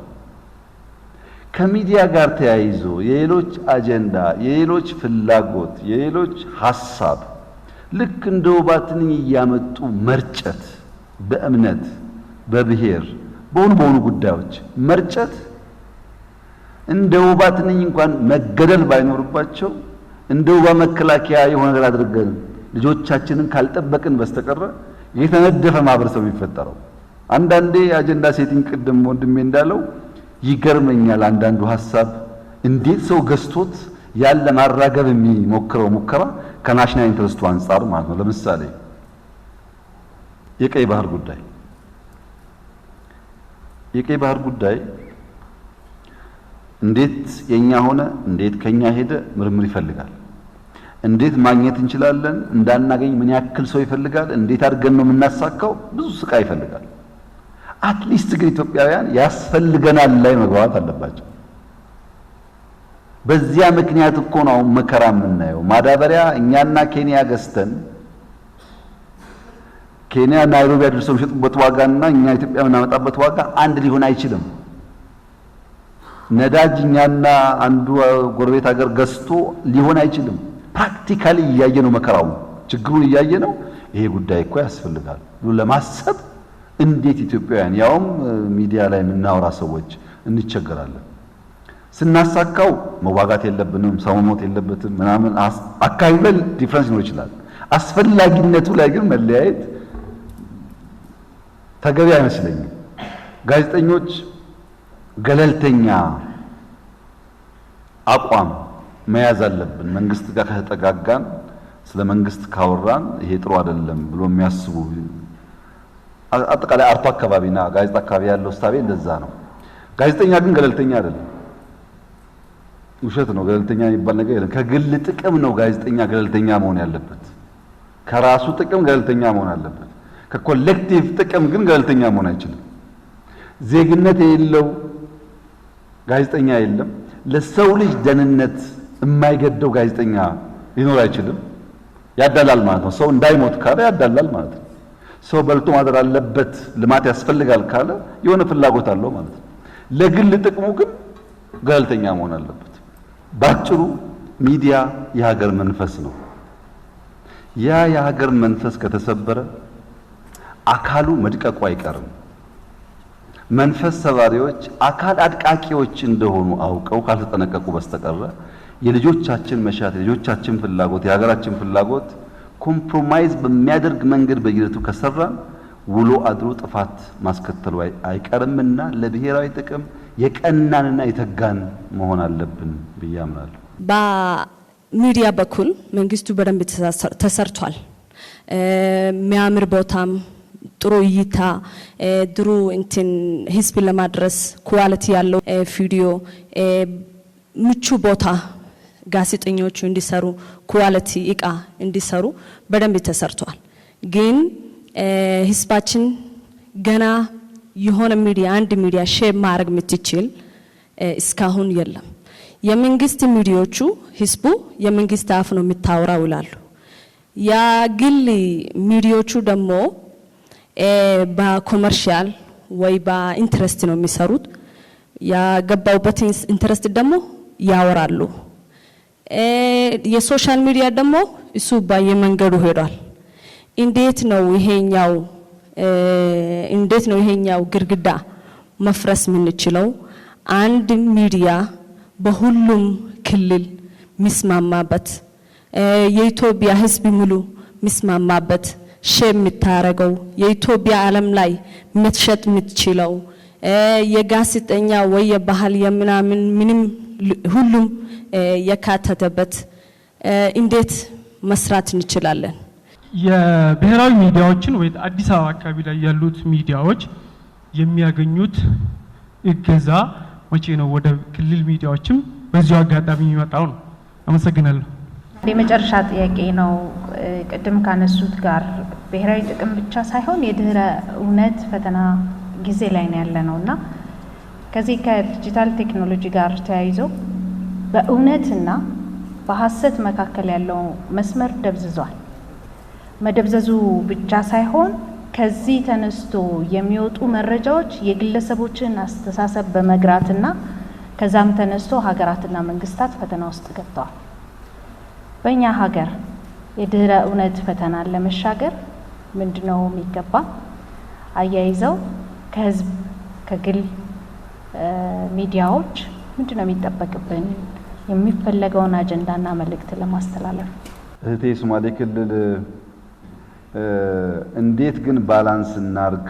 ከሚዲያ ጋር ተያይዞ የሌሎች አጀንዳ፣ የሌሎች ፍላጎት፣ የሌሎች ሐሳብ ልክ እንደ ወባ ትንኝ እያመጡ መርጨት፣ በእምነት በብሔር በሆኑ ጉዳዮች መርጨት እንደ ወባ ትንኝ እንኳን መገደል ባይኖርባቸው እንደ ወባ መከላከያ የሆነ ነገር አድርገን ልጆቻችንን ካልጠበቅን በስተቀር የተነደፈ ማህበረሰብ የሚፈጠረው። አንዳንዴ አጀንዳ ሴቲንግ ቅድም ወንድሜ እንዳለው ይገርመኛል። አንዳንዱ ሐሳብ እንዴት ሰው ገዝቶት ያለ ማራገብ የሚሞክረው ሙከራ ከናሽናል ኢንተረስቱ አንጻር ማለት ነው። ለምሳሌ የቀይ ባህር ጉዳይ እንዴት የኛ ሆነ፣ እንዴት ከኛ ሄደ ምርምር ይፈልጋል። እንዴት ማግኘት እንችላለን፣ እንዳናገኝ ምን ያክል ሰው ይፈልጋል፣ እንዴት አድርገን ነው የምናሳካው፣ ብዙ ስቃይ ይፈልጋል። አትሊስት ግን ኢትዮጵያውያን ያስፈልገናል ላይ መግባባት አለባቸው። በዚያ ምክንያት እኮ ነው መከራ የምናየው። ማዳበሪያ እኛና ኬንያ ገዝተን ኬንያ ናይሮቢ አድርሰው የሚሸጡበት ዋጋና እኛ ኢትዮጵያ የምናመጣበት ዋጋ አንድ ሊሆን አይችልም። ነዳጅ እኛና አንዱ ጎረቤት ሀገር ገዝቶ ሊሆን አይችልም። ፕራክቲካሊ እያየ ነው መከራው፣ ችግሩን እያየ ነው። ይሄ ጉዳይ እኮ ያስፈልጋል ብሎ ለማሰብ እንዴት ኢትዮጵያውያን ያውም ሚዲያ ላይ የምናወራ ሰዎች እንቸገራለን። ስናሳካው መዋጋት የለብንም፣ ሰው መሞት የለበትም ምናምን አካባቢ ዲፍረንስ ይኖር ይችላል። አስፈላጊነቱ ላይ ግን መለያየት ተገቢ አይመስለኝም። ጋዜጠኞች ገለልተኛ አቋም መያዝ አለብን። መንግስት ጋር ከተጠጋጋን ስለ መንግስት ካወራን ይሄ ጥሩ አይደለም ብሎ የሚያስቡ አጠቃላይ አርቶ አካባቢና ጋዜጣ አካባቢ ያለው ስታቤ እንደዛ ነው። ጋዜጠኛ ግን ገለልተኛ አይደለም። ውሸት ነው። ገለልተኛ የሚባል ነገር የለም። ከግል ጥቅም ነው ጋዜጠኛ ገለልተኛ መሆን ያለበት። ከራሱ ጥቅም ገለልተኛ መሆን አለበት። ከኮሌክቲቭ ጥቅም ግን ገለልተኛ መሆን አይችልም። ዜግነት የሌለው ጋዜጠኛ የለም። ለሰው ልጅ ደህንነት የማይገደው ጋዜጠኛ ሊኖር አይችልም። ያዳላል ማለት ነው። ሰው እንዳይሞት ካለ ያዳላል ማለት ነው። ሰው በልቶ ማደር አለበት፣ ልማት ያስፈልጋል ካለ የሆነ ፍላጎት አለው ማለት ነው። ለግል ጥቅሙ ግን ገለልተኛ መሆን አለበት። ባጭሩ ሚዲያ የሀገር መንፈስ ነው። ያ የሀገር መንፈስ ከተሰበረ አካሉ መድቀቁ አይቀርም። መንፈስ ሰባሪዎች አካል አድቃቂዎች እንደሆኑ አውቀው ካልተጠነቀቁ በስተቀር የልጆቻችን መሻት፣ የልጆቻችን ፍላጎት፣ የሀገራችን ፍላጎት ኮምፕሮማይዝ በሚያደርግ መንገድ በየለቱ ከሰራን ውሎ አድሮ ጥፋት ማስከተሉ አይቀርምና ለብሔራዊ ጥቅም የቀናንና የተጋን መሆን አለብን ብዬ አምናለሁ። በሚዲያ በኩል መንግስቱ በደንብ ተሰርቷል። የሚያምር ቦታም ጥሩ እይታ ድሩ እንትን ህዝብ ለማድረስ ኳሊቲ ያለው ቪዲዮ ምቹ ቦታ ጋዜጠኞቹ እንዲሰሩ ኳሊቲ እቃ እንዲሰሩ በደንብ ተሰርቷል። ግን ህዝባችን ገና የሆነ ሚዲያ አንድ ሚዲያ ሼር ማድረግ የምትችል እስካሁን የለም። የመንግስት ሚዲያዎቹ ህዝቡ የመንግስት አፍ ነው የምታወራው ይላሉ። የግል ሚዲያዎቹ ደግሞ በኮመርሻል ወይ በኢንትረስት ነው የሚሰሩት። ያገባውበት ኢንትረስት ደግሞ ያወራሉ። የሶሻል ሚዲያ ደግሞ እሱ በየመንገዱ ሄዷል። እንዴት ነው ይሄኛው ግርግዳ መፍረስ የምንችለው? አንድ ሚዲያ በሁሉም ክልል ሚስማማበት የኢትዮጵያ ህዝብ ሙሉ ሚስማማበት ሼር የምታረገው የኢትዮጵያ ዓለም ላይ መትሸጥ የምትችለው የጋዜጠኛ ወይ የባህል የምናምን ምንም ሁሉም የካተተበት እንዴት መስራት እንችላለን? የብሔራዊ ሚዲያዎችን ወይ አዲስ አበባ አካባቢ ላይ ያሉት ሚዲያዎች የሚያገኙት እገዛ መቼ ነው ወደ ክልል ሚዲያዎችም በዚሁ አጋጣሚ የሚመጣው ነው? አመሰግናለሁ። የመጨረሻ ጥያቄ ነው። ቅድም ካነሱት ጋር ብሔራዊ ጥቅም ብቻ ሳይሆን የድህረ እውነት ፈተና ጊዜ ላይ ነው ያለነውና ከዚህ ከዲጂታል ቴክኖሎጂ ጋር ተያይዞ በእውነትና በሐሰት መካከል ያለው መስመር ደብዝዟል። መደብዘዙ ብቻ ሳይሆን ከዚህ ተነስቶ የሚወጡ መረጃዎች የግለሰቦችን አስተሳሰብ በመግራትና ከዛም ተነስቶ ሀገራትና መንግስታት ፈተና ውስጥ ገብተዋል። በእኛ ሀገር የድህረ እውነት ፈተናን ለመሻገር ምንድነው የሚገባ? አያይዘው ከህዝብ ከግል ሚዲያዎች ምንድነው የሚጠበቅብን? የሚፈለገውን አጀንዳና መልእክት ለማስተላለፍ እህቴ ሶማሌ ክልል እንዴት ግን ባላንስ እናርግ?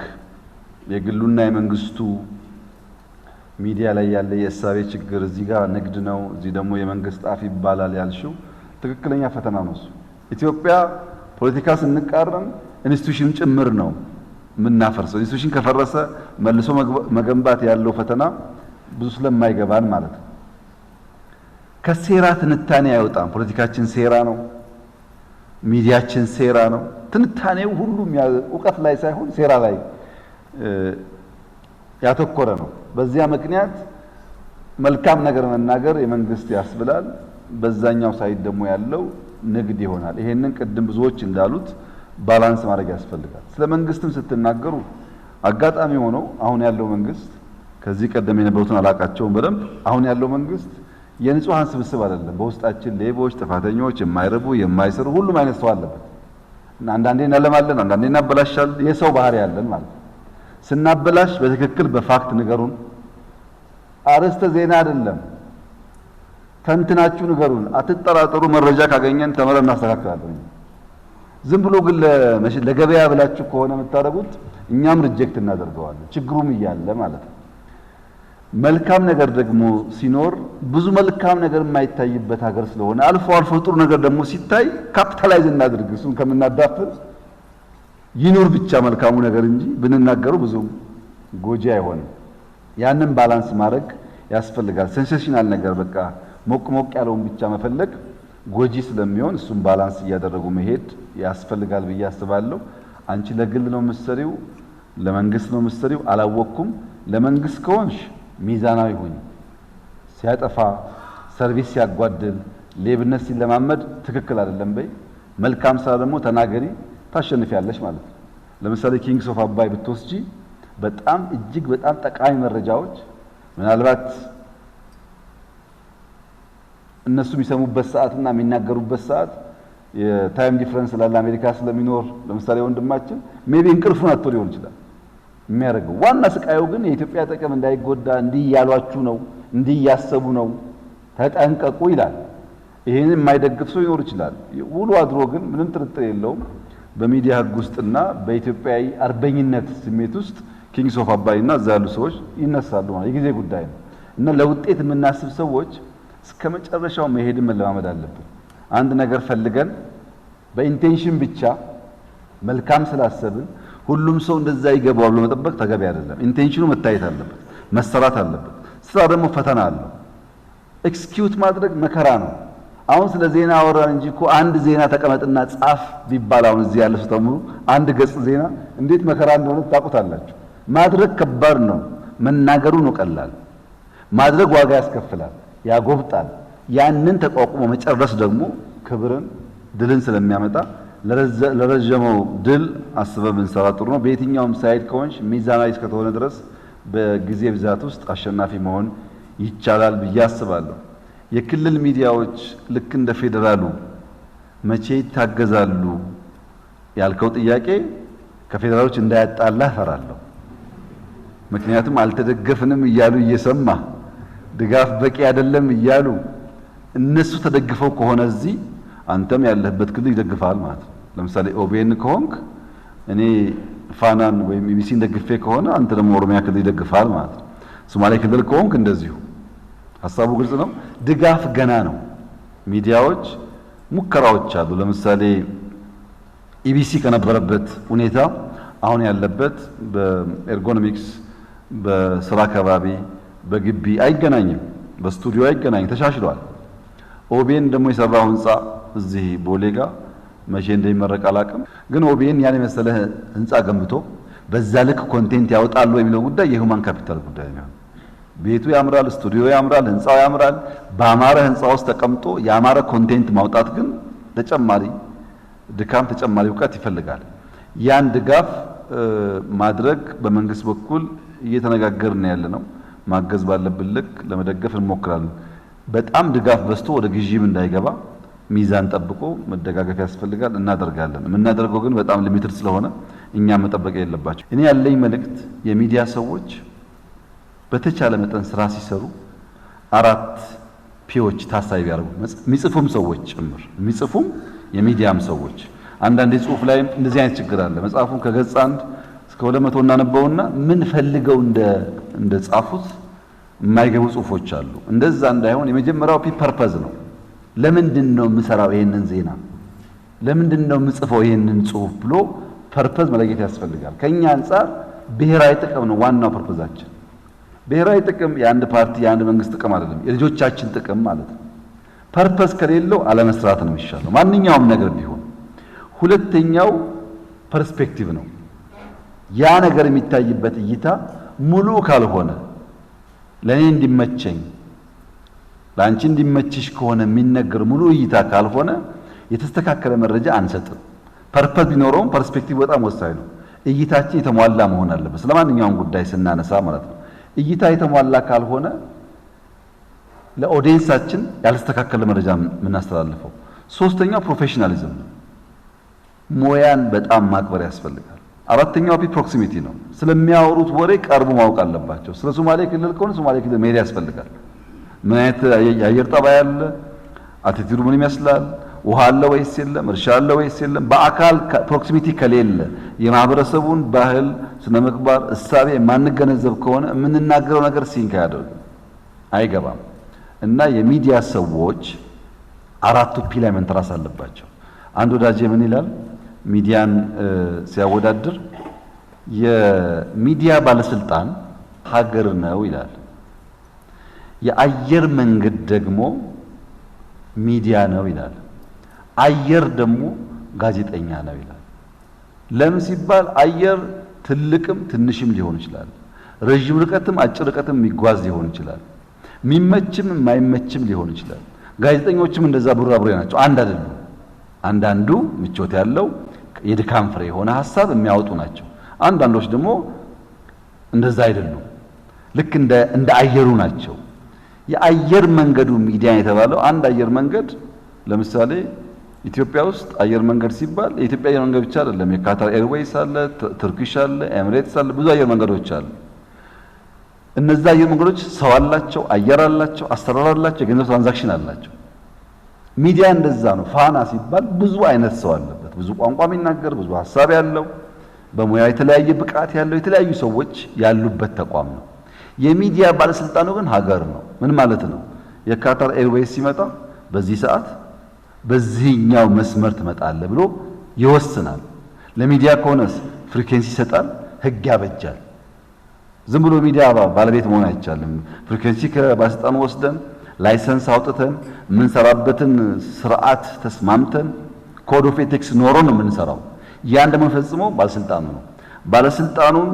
የግሉና የመንግስቱ ሚዲያ ላይ ያለ የእሳቤ ችግር እዚህ ጋር ንግድ ነው፣ እዚህ ደግሞ የመንግስት አፍ ይባላል ያልሽው ትክክለኛ ፈተና ነው። ኢትዮጵያ ፖለቲካ ስንቃረም ኢንስቲትዩሽን ጭምር ነው የምናፈርሰው። ኢንስቲትዩሽን ከፈረሰ መልሶ መገንባት ያለው ፈተና ብዙ ስለማይገባን ማለት ነው። ከሴራ ትንታኔ አይወጣም። ፖለቲካችን ሴራ ነው፣ ሚዲያችን ሴራ ነው። ትንታኔው ሁሉም እውቀት ላይ ሳይሆን ሴራ ላይ ያተኮረ ነው። በዚያ ምክንያት መልካም ነገር መናገር የመንግስት ያስብላል። በዛኛው ሳይድ ደግሞ ያለው ንግድ ይሆናል። ይሄንን ቅድም ብዙዎች እንዳሉት ባላንስ ማድረግ ያስፈልጋል። ስለ መንግስትም ስትናገሩ አጋጣሚ ሆኖ አሁን ያለው መንግስት ከዚህ ቀደም የነበሩትን አላቃቸውም በደንብ አሁን ያለው መንግስት የንጹሃን ስብስብ አይደለም። በውስጣችን ሌቦች፣ ጥፋተኞች፣ የማይረቡ የማይሰሩ ሁሉም አይነት ሰው አለበት እና አንዳንዴ እናለማለን፣ አንዳንዴ እናበላሻለን። የሰው ባህሪ ያለን ማለት ነው። ስናበላሽ በትክክል በፋክት ንገሩን። አርዕስተ ዜና አይደለም ተንትናችሁ ንገሩን። አትጠራጠሩ። መረጃ ካገኘን ተመረን እናስተካክላለን። ዝም ብሎ ግን ለገበያ ብላችሁ ከሆነ የምታደርጉት እኛም ሪጀክት እናደርገዋለን። ችግሩም እያለ ማለት ነው። መልካም ነገር ደግሞ ሲኖር ብዙ መልካም ነገር የማይታይበት ሀገር ስለሆነ አልፎ አልፎ ጥሩ ነገር ደግሞ ሲታይ ካፒታላይዝ እናድርግ። እሱን ከምናዳፍን ይኑር ብቻ መልካሙ ነገር እንጂ ብንናገሩ ብዙ ጎጂ አይሆንም። ያንን ባላንስ ማድረግ ያስፈልጋል። ሴንሴሽናል ነገር በቃ ሞቅ ሞቅ ያለውን ብቻ መፈለግ ጎጂ ስለሚሆን እሱን ባላንስ እያደረጉ መሄድ ያስፈልጋል ብዬ አስባለሁ። አንቺ ለግል ነው የምትሰሪው ለመንግስት ነው የምትሰሪው አላወቅኩም። ለመንግስት ከሆንሽ ሚዛናዊ ሁኚ። ሲያጠፋ ሰርቪስ ሲያጓድል ሌብነት ሲለማመድ ትክክል አይደለም በይ። መልካም ስራ ደግሞ ተናገሪ፣ ታሸንፊያለሽ ማለት ነው። ለምሳሌ ኪንግስ ኦፍ አባይ ብትወስጂ በጣም እጅግ በጣም ጠቃሚ መረጃዎች ምናልባት እነሱ የሚሰሙበት ሰዓትና የሚናገሩበት ሰዓት የታይም ዲፈረንስ ስላለ አሜሪካ ስለሚኖር ለምሳሌ ወንድማችን ሜቢ እንቅልፉን አጥቶ ሊሆን ይችላል የሚያደርገው። ዋና ስቃዩ ግን የኢትዮጵያ ጥቅም እንዳይጎዳ እንዲህ ያሏችሁ ነው፣ እንዲህ ያሰቡ ነው፣ ተጠንቀቁ ይላል። ይሄን የማይደግፍ ሰው ይኖር ይችላል። ውሎ አድሮ ግን ምንም ጥርጥር የለውም በሚዲያ ህግ ውስጥና በኢትዮጵያዊ አርበኝነት ስሜት ውስጥ ኪንግስ ኦፍ አባይና እዛ ያሉ ሰዎች ይነሳሉ ማለት የጊዜ ጉዳይ ነው እና ለውጤት የምናስብ ሰዎች እስከ መጨረሻው መሄድን መለማመድ አለብን። አንድ ነገር ፈልገን በኢንቴንሽን ብቻ መልካም ስላሰብን ሁሉም ሰው እንደዛ ይገባው ብሎ መጠበቅ ተገቢ አይደለም። ኢንቴንሽኑ መታየት አለበት፣ መሰራት አለበት። ስራ ደግሞ ፈተና አለው። ኤክስኪዩት ማድረግ መከራ ነው። አሁን ስለ ዜና አወራን እንጂ እኮ አንድ ዜና ተቀመጥና ጻፍ ቢባል አሁን እዚህ ያለ ሰው ተምሩ አንድ ገጽ ዜና እንዴት መከራ እንደሆነ ታውቁታላችሁ። ማድረግ ከባድ ነው፣ መናገሩ ነው ቀላል። ማድረግ ዋጋ ያስከፍላል፣ ያጎብጣል። ያንን ተቋቁሞ መጨረስ ደግሞ ክብርን፣ ድልን ስለሚያመጣ ለረጀመው ድል አስበን ብንሰራ ጥሩ ነው። በየትኛውም ሳይድ ከሆንሽ ሚዛናዊ እስከተሆነ ድረስ በጊዜ ብዛት ውስጥ አሸናፊ መሆን ይቻላል ብዬ አስባለሁ። የክልል ሚዲያዎች ልክ እንደ ፌዴራሉ መቼ ይታገዛሉ ያልከው ጥያቄ ከፌዴራሎች እንዳያጣላ እፈራለሁ። ምክንያቱም አልተደገፍንም እያሉ እየሰማ ድጋፍ በቂ አይደለም እያሉ እነሱ ተደግፈው ከሆነ እዚህ አንተም ያለህበት ክልል ይደግፋል ማለት ነው። ለምሳሌ ኦቤን ከሆንክ እኔ ፋናን ወይም ኢቢሲን ደግፌ ከሆነ አንተ ደግሞ ኦሮሚያ ክልል ይደግፋል ማለት ነው። ሶማሌ ክልል ከሆንክ እንደዚሁ። ሐሳቡ ግልጽ ነው። ድጋፍ ገና ነው። ሚዲያዎች ሙከራዎች አሉ። ለምሳሌ ኢቢሲ ከነበረበት ሁኔታ አሁን ያለበት በኤርጎኖሚክስ በስራ አካባቢ በግቢ አይገናኝም፣ በስቱዲዮ አይገናኝም፣ ተሻሽሏል። ኦቤን ደግሞ የሰራው ህንጻ እዚህ ቦሌጋ መቼ እንደሚመረቅ አላውቅም፣ ግን ኦቤን ያን የመሰለ ህንጻ ገንብቶ በዛ ልክ ኮንቴንት ያወጣሉ የሚለው ጉዳይ የሁማን ካፒታል ጉዳይ ነው። ቤቱ ያምራል፣ ስቱዲዮ ያምራል፣ ህንጻው ያምራል። በአማረ ህንጻ ውስጥ ተቀምጦ ያማረ ኮንቴንት ማውጣት ግን ተጨማሪ ድካም፣ ተጨማሪ እውቀት ይፈልጋል። ያን ድጋፍ ማድረግ በመንግስት በኩል እየተነጋገርን ያለ ነው። ማገዝ ባለብን ልክ ለመደገፍ እንሞክራለን። በጣም ድጋፍ በዝቶ ወደ ግዢም እንዳይገባ ሚዛን ጠብቆ መደጋገፍ ያስፈልጋል። እናደርጋለን። የምናደርገው ግን በጣም ሊሚትድ ስለሆነ እኛ መጠበቅ የለባቸው። እኔ ያለኝ መልእክት የሚዲያ ሰዎች በተቻለ መጠን ስራ ሲሰሩ 4 ፒዎች ታሳቢ ያደርጉ። የሚጽፉም ሰዎች ጭምር የሚጽፉም የሚዲያም ሰዎች አንዳንድ ጽሁፍ ላይ እንደዚህ አይነት ችግር አለ። መጽሐፉን ከገጽ 1 እስከ 200 እናነበውና ምን ፈልገው እንደ ጻፉት የማይገቡ ጽሁፎች አሉ። እንደዛ እንዳይሆን የመጀመሪያው ፐርፐዝ ነው። ለምንድን ነው የምሰራው ይሄንን ዜና? ለምንድን ነው የምጽፈው ይሄንን ጽሁፍ ብሎ ፐርፐዝ መለየት ያስፈልጋል። ከኛ አንፃር ብሔራዊ ጥቅም ነው ዋናው ፐርፐዛችን። ብሔራዊ ጥቅም የአንድ ፓርቲ የአንድ መንግስት ጥቅም አይደለም፣ የልጆቻችን ጥቅም ማለት ነው። ፐርፐዝ ከሌለው አለመስራት ነው የሚሻለው ማንኛውም ነገር ቢሆን። ሁለተኛው ፐርስፔክቲቭ ነው። ያ ነገር የሚታይበት እይታ ሙሉ ካልሆነ ለኔ እንዲመቸኝ ለአንቺ እንዲመችሽ ከሆነ የሚነገር ሙሉ እይታ ካልሆነ የተስተካከለ መረጃ አንሰጥም። ፐርፐዝ ቢኖረውም ፐርስፔክቲቭ በጣም ወሳኝ ነው። እይታችን የተሟላ መሆን አለበት። ስለማንኛውም ጉዳይ ስናነሳ ማለት ነው። እይታ የተሟላ ካልሆነ ለኦዲየንሳችን ያልተስተካከለ መረጃ የምናስተላልፈው። ሶስተኛው ፕሮፌሽናሊዝም ነው። ሙያን በጣም ማክበር ያስፈልጋል። አራተኛው ፕሮክሲሚቲ ነው። ስለሚያወሩት ወሬ ቀርቡ ማወቅ አለባቸው። ስለ ሶማሌ ክልል ከሆነ ሶማሌ ክልል መሄድ ያስፈልጋል። ምን አይነት የአየር ጠባይ አለ፣ አቲቲዩድ ምን ይመስላል፣ ውሃ አለ ወይስ የለም፣ እርሻ አለ ወይስ የለም። በአካል ፕሮክሲሚቲ ከሌለ የማህበረሰቡን ባህል፣ ስነ ምግባር፣ እሳቤ የማንገነዘብ ከሆነ የምንናገረው ነገር ሲንክ አያደርግም፣ አይገባም። እና የሚዲያ ሰዎች አራቱ ፒላር መንተራስ አለባቸው። አንድ ወዳጄ ምን ይላል ሚዲያን ሲያወዳድር የሚዲያ ባለስልጣን ሀገር ነው ይላል። የአየር መንገድ ደግሞ ሚዲያ ነው ይላል። አየር ደግሞ ጋዜጠኛ ነው ይላል። ለምን ሲባል አየር ትልቅም ትንሽም ሊሆን ይችላል። ረጅም ርቀትም አጭር ርቀትም የሚጓዝ ሊሆን ይችላል። የሚመችም የማይመችም ሊሆን ይችላል። ጋዜጠኞችም እንደዛ ቡራቡሬ ናቸው፣ አንድ አይደሉም። አንዳንዱ ምቾት ያለው የድካም ፍሬ የሆነ ሐሳብ የሚያወጡ ናቸው። አንዳንዶች ደግሞ እንደዛ አይደሉም፣ ልክ እንደ አየሩ ናቸው። የአየር መንገዱ ሚዲያ የተባለው አንድ አየር መንገድ ለምሳሌ ኢትዮጵያ ውስጥ አየር መንገድ ሲባል የኢትዮጵያ አየር መንገድ ብቻ አይደለም። የካታር ኤርዌይስ አለ፣ ትርኪሽ አለ፣ ኤሚሬትስ አለ፣ ብዙ አየር መንገዶች አሉ። እነዛ አየር መንገዶች ሰው አላቸው፣ አየር አላቸው፣ አሰራር አላቸው፣ የገንዘብ ትራንዛክሽን አላቸው። ሚዲያ እንደዛ ነው። ፋና ሲባል ብዙ አይነት ሰው አለበት፣ ብዙ ቋንቋ የሚናገር፣ ብዙ ሐሳብ ያለው፣ በሙያ የተለያየ ብቃት ያለው የተለያዩ ሰዎች ያሉበት ተቋም ነው። የሚዲያ ባለስልጣኑ ግን ሀገር ነው። ምን ማለት ነው? የካታር ኤርዌይስ ሲመጣ በዚህ ሰዓት በዚህኛው መስመር ትመጣለህ ብሎ ይወስናል። ለሚዲያ ከሆነስ ፍሪኩዌንሲ ይሰጣል፣ ህግ ያበጃል። ዝም ብሎ ሚዲያ ባለቤት መሆን አይቻልም። ፍሪኩዌንሲ ከባለስልጣኑ ወስደን ላይሰንስ አውጥተን የምንሰራበትን ስርዓት ተስማምተን ኮድ ኦፍ ኤቲክስ ኖሮ ነው የምንሰራው። ያን ደግሞ ፈጽመው ባለስልጣኑ ነው። ባለስልጣኑን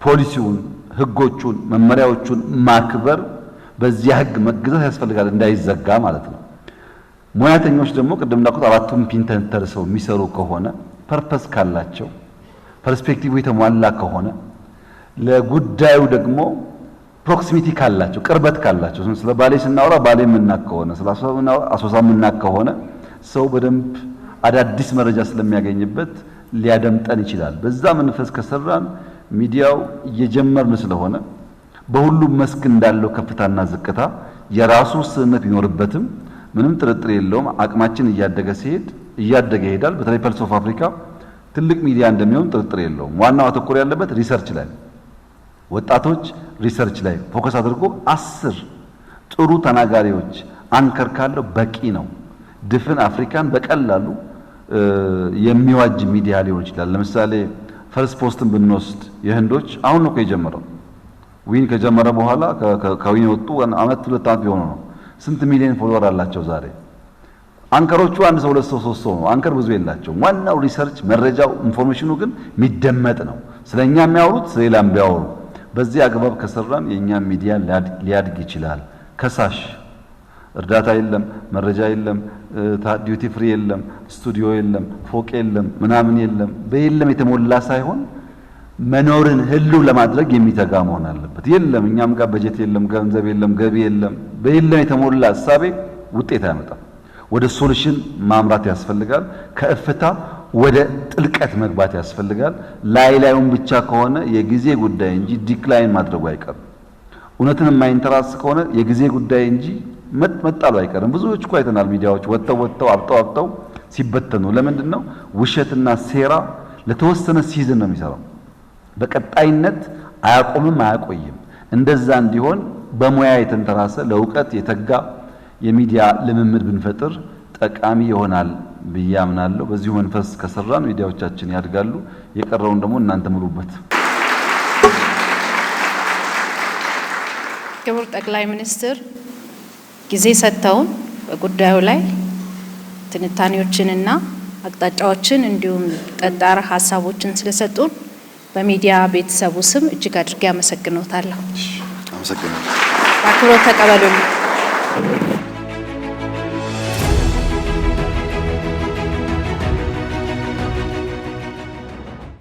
ፖሊሲውን፣ ህጎቹን፣ መመሪያዎቹን ማክበር በዚያ ህግ መገዛት ያስፈልጋል፣ እንዳይዘጋ ማለት ነው። ሙያተኞች ደግሞ ቅድም እንዳልኩት አራቱም ፒን ተርሰው የሚሰሩ ከሆነ ፐርፐስ ካላቸው ፐርስፔክቲቭ የተሟላ ከሆነ ለጉዳዩ ደግሞ ፕሮክሲሚቲ ካላቸው ቅርበት ካላቸው ስለ ባሌ ስናወራ ባሌ የምናውቅ ከሆነ ስለ አሶሳ የምናውቅ ከሆነ ሰው በደንብ አዳዲስ መረጃ ስለሚያገኝበት ሊያደምጠን ይችላል። በዛ መንፈስ ከሰራን ሚዲያው እየጀመርን ስለሆነ በሁሉም መስክ እንዳለው ከፍታና ዝቅታ የራሱ ስህተት ቢኖርበትም ምንም ጥርጥር የለውም አቅማችን እያደገ ይሄዳል። በተለይ ፐልስ ኦፍ አፍሪካ ትልቅ ሚዲያ እንደሚሆን ጥርጥር የለውም። ዋናው አተኮር ያለበት ሪሰርች ላይ፣ ወጣቶች ሪሰርች ላይ ፎከስ አድርጎ 10 ጥሩ ተናጋሪዎች አንከር ካለው በቂ ነው። ድፍን አፍሪካን በቀላሉ የሚዋጅ ሚዲያ ሊሆን ይችላል። ለምሳሌ ፈርስት ፖስትን ብንወስድ የህንዶች አሁን ነው የጀመረው። ዊን ከጀመረ በኋላ ከዊን ወጡ አመት 2 አመት ቢሆኑ ነው። ስንት ሚሊዮን ፎሎወር አላቸው ዛሬ። አንከሮቹ 1 ሰው 2 ሰው 3 ሰው ነው። አንከር ብዙ የላቸው። ዋናው ሪሰርች መረጃው ኢንፎርሜሽኑ ግን የሚደመጥ ነው። ስለኛ የሚያወሩት ስለሌላም ቢያወሩ በዚህ አግባብ ከሰራን የኛ ሚዲያ ሊያድግ ይችላል። ከሳሽ እርዳታ የለም፣ መረጃ የለም፣ ዲዩቲ ፍሪ የለም፣ ስቱዲዮ የለም፣ ፎቅ የለም፣ ምናምን የለም። በየለም የተሞላ ሳይሆን መኖርን ህሉ ለማድረግ የሚተጋ መሆን አለበት። የለም እኛም ጋር በጀት የለም፣ ገንዘብ የለም፣ ገቢ የለም። በየለም የተሞላ ሐሳቤ ውጤት አያመጣም። ወደ ሶሉሽን ማምራት ያስፈልጋል። ከእፍታ ወደ ጥልቀት መግባት ያስፈልጋል። ላዩን ብቻ ከሆነ የጊዜ ጉዳይ እንጂ ዲክላይን ማድረጉ አይቀርም። እውነትን የማይንተራስ ከሆነ የጊዜ ጉዳይ እንጂ መጣሉ አይቀርም። ብዙዎች እኮ አይተናል። ሚዲያዎች ወጥተው አብጠው ሲበተኑ ለምንድን ነው? ውሸትና ሴራ ለተወሰነ ሲዝን ነው የሚሰራው። በቀጣይነት አያቆምም፣ አያቆይም። እንደዛ እንዲሆን በሙያ የተንተራሰ ለእውቀት የተጋ የሚዲያ ልምምድ ብንፈጥር ጠቃሚ ይሆናል ብዬ አምናለሁ። በዚሁ መንፈስ ከሰራን ሚዲያዎቻችን ያድጋሉ። የቀረውን ደግሞ እናንተ ምሩበት። ክቡር ጠቅላይ ሚኒስትር ጊዜ ሰጥተውን በጉዳዩ ላይ ትንታኔዎችንና አቅጣጫዎችን እንዲሁም ጠጣር ሀሳቦችን ስለሰጡን በሚዲያ ቤተሰቡ ስም እጅግ አድርጌ አመሰግኖታለሁ። አመሰግናለሁ። በአክብሮት ተቀበሉልኝ።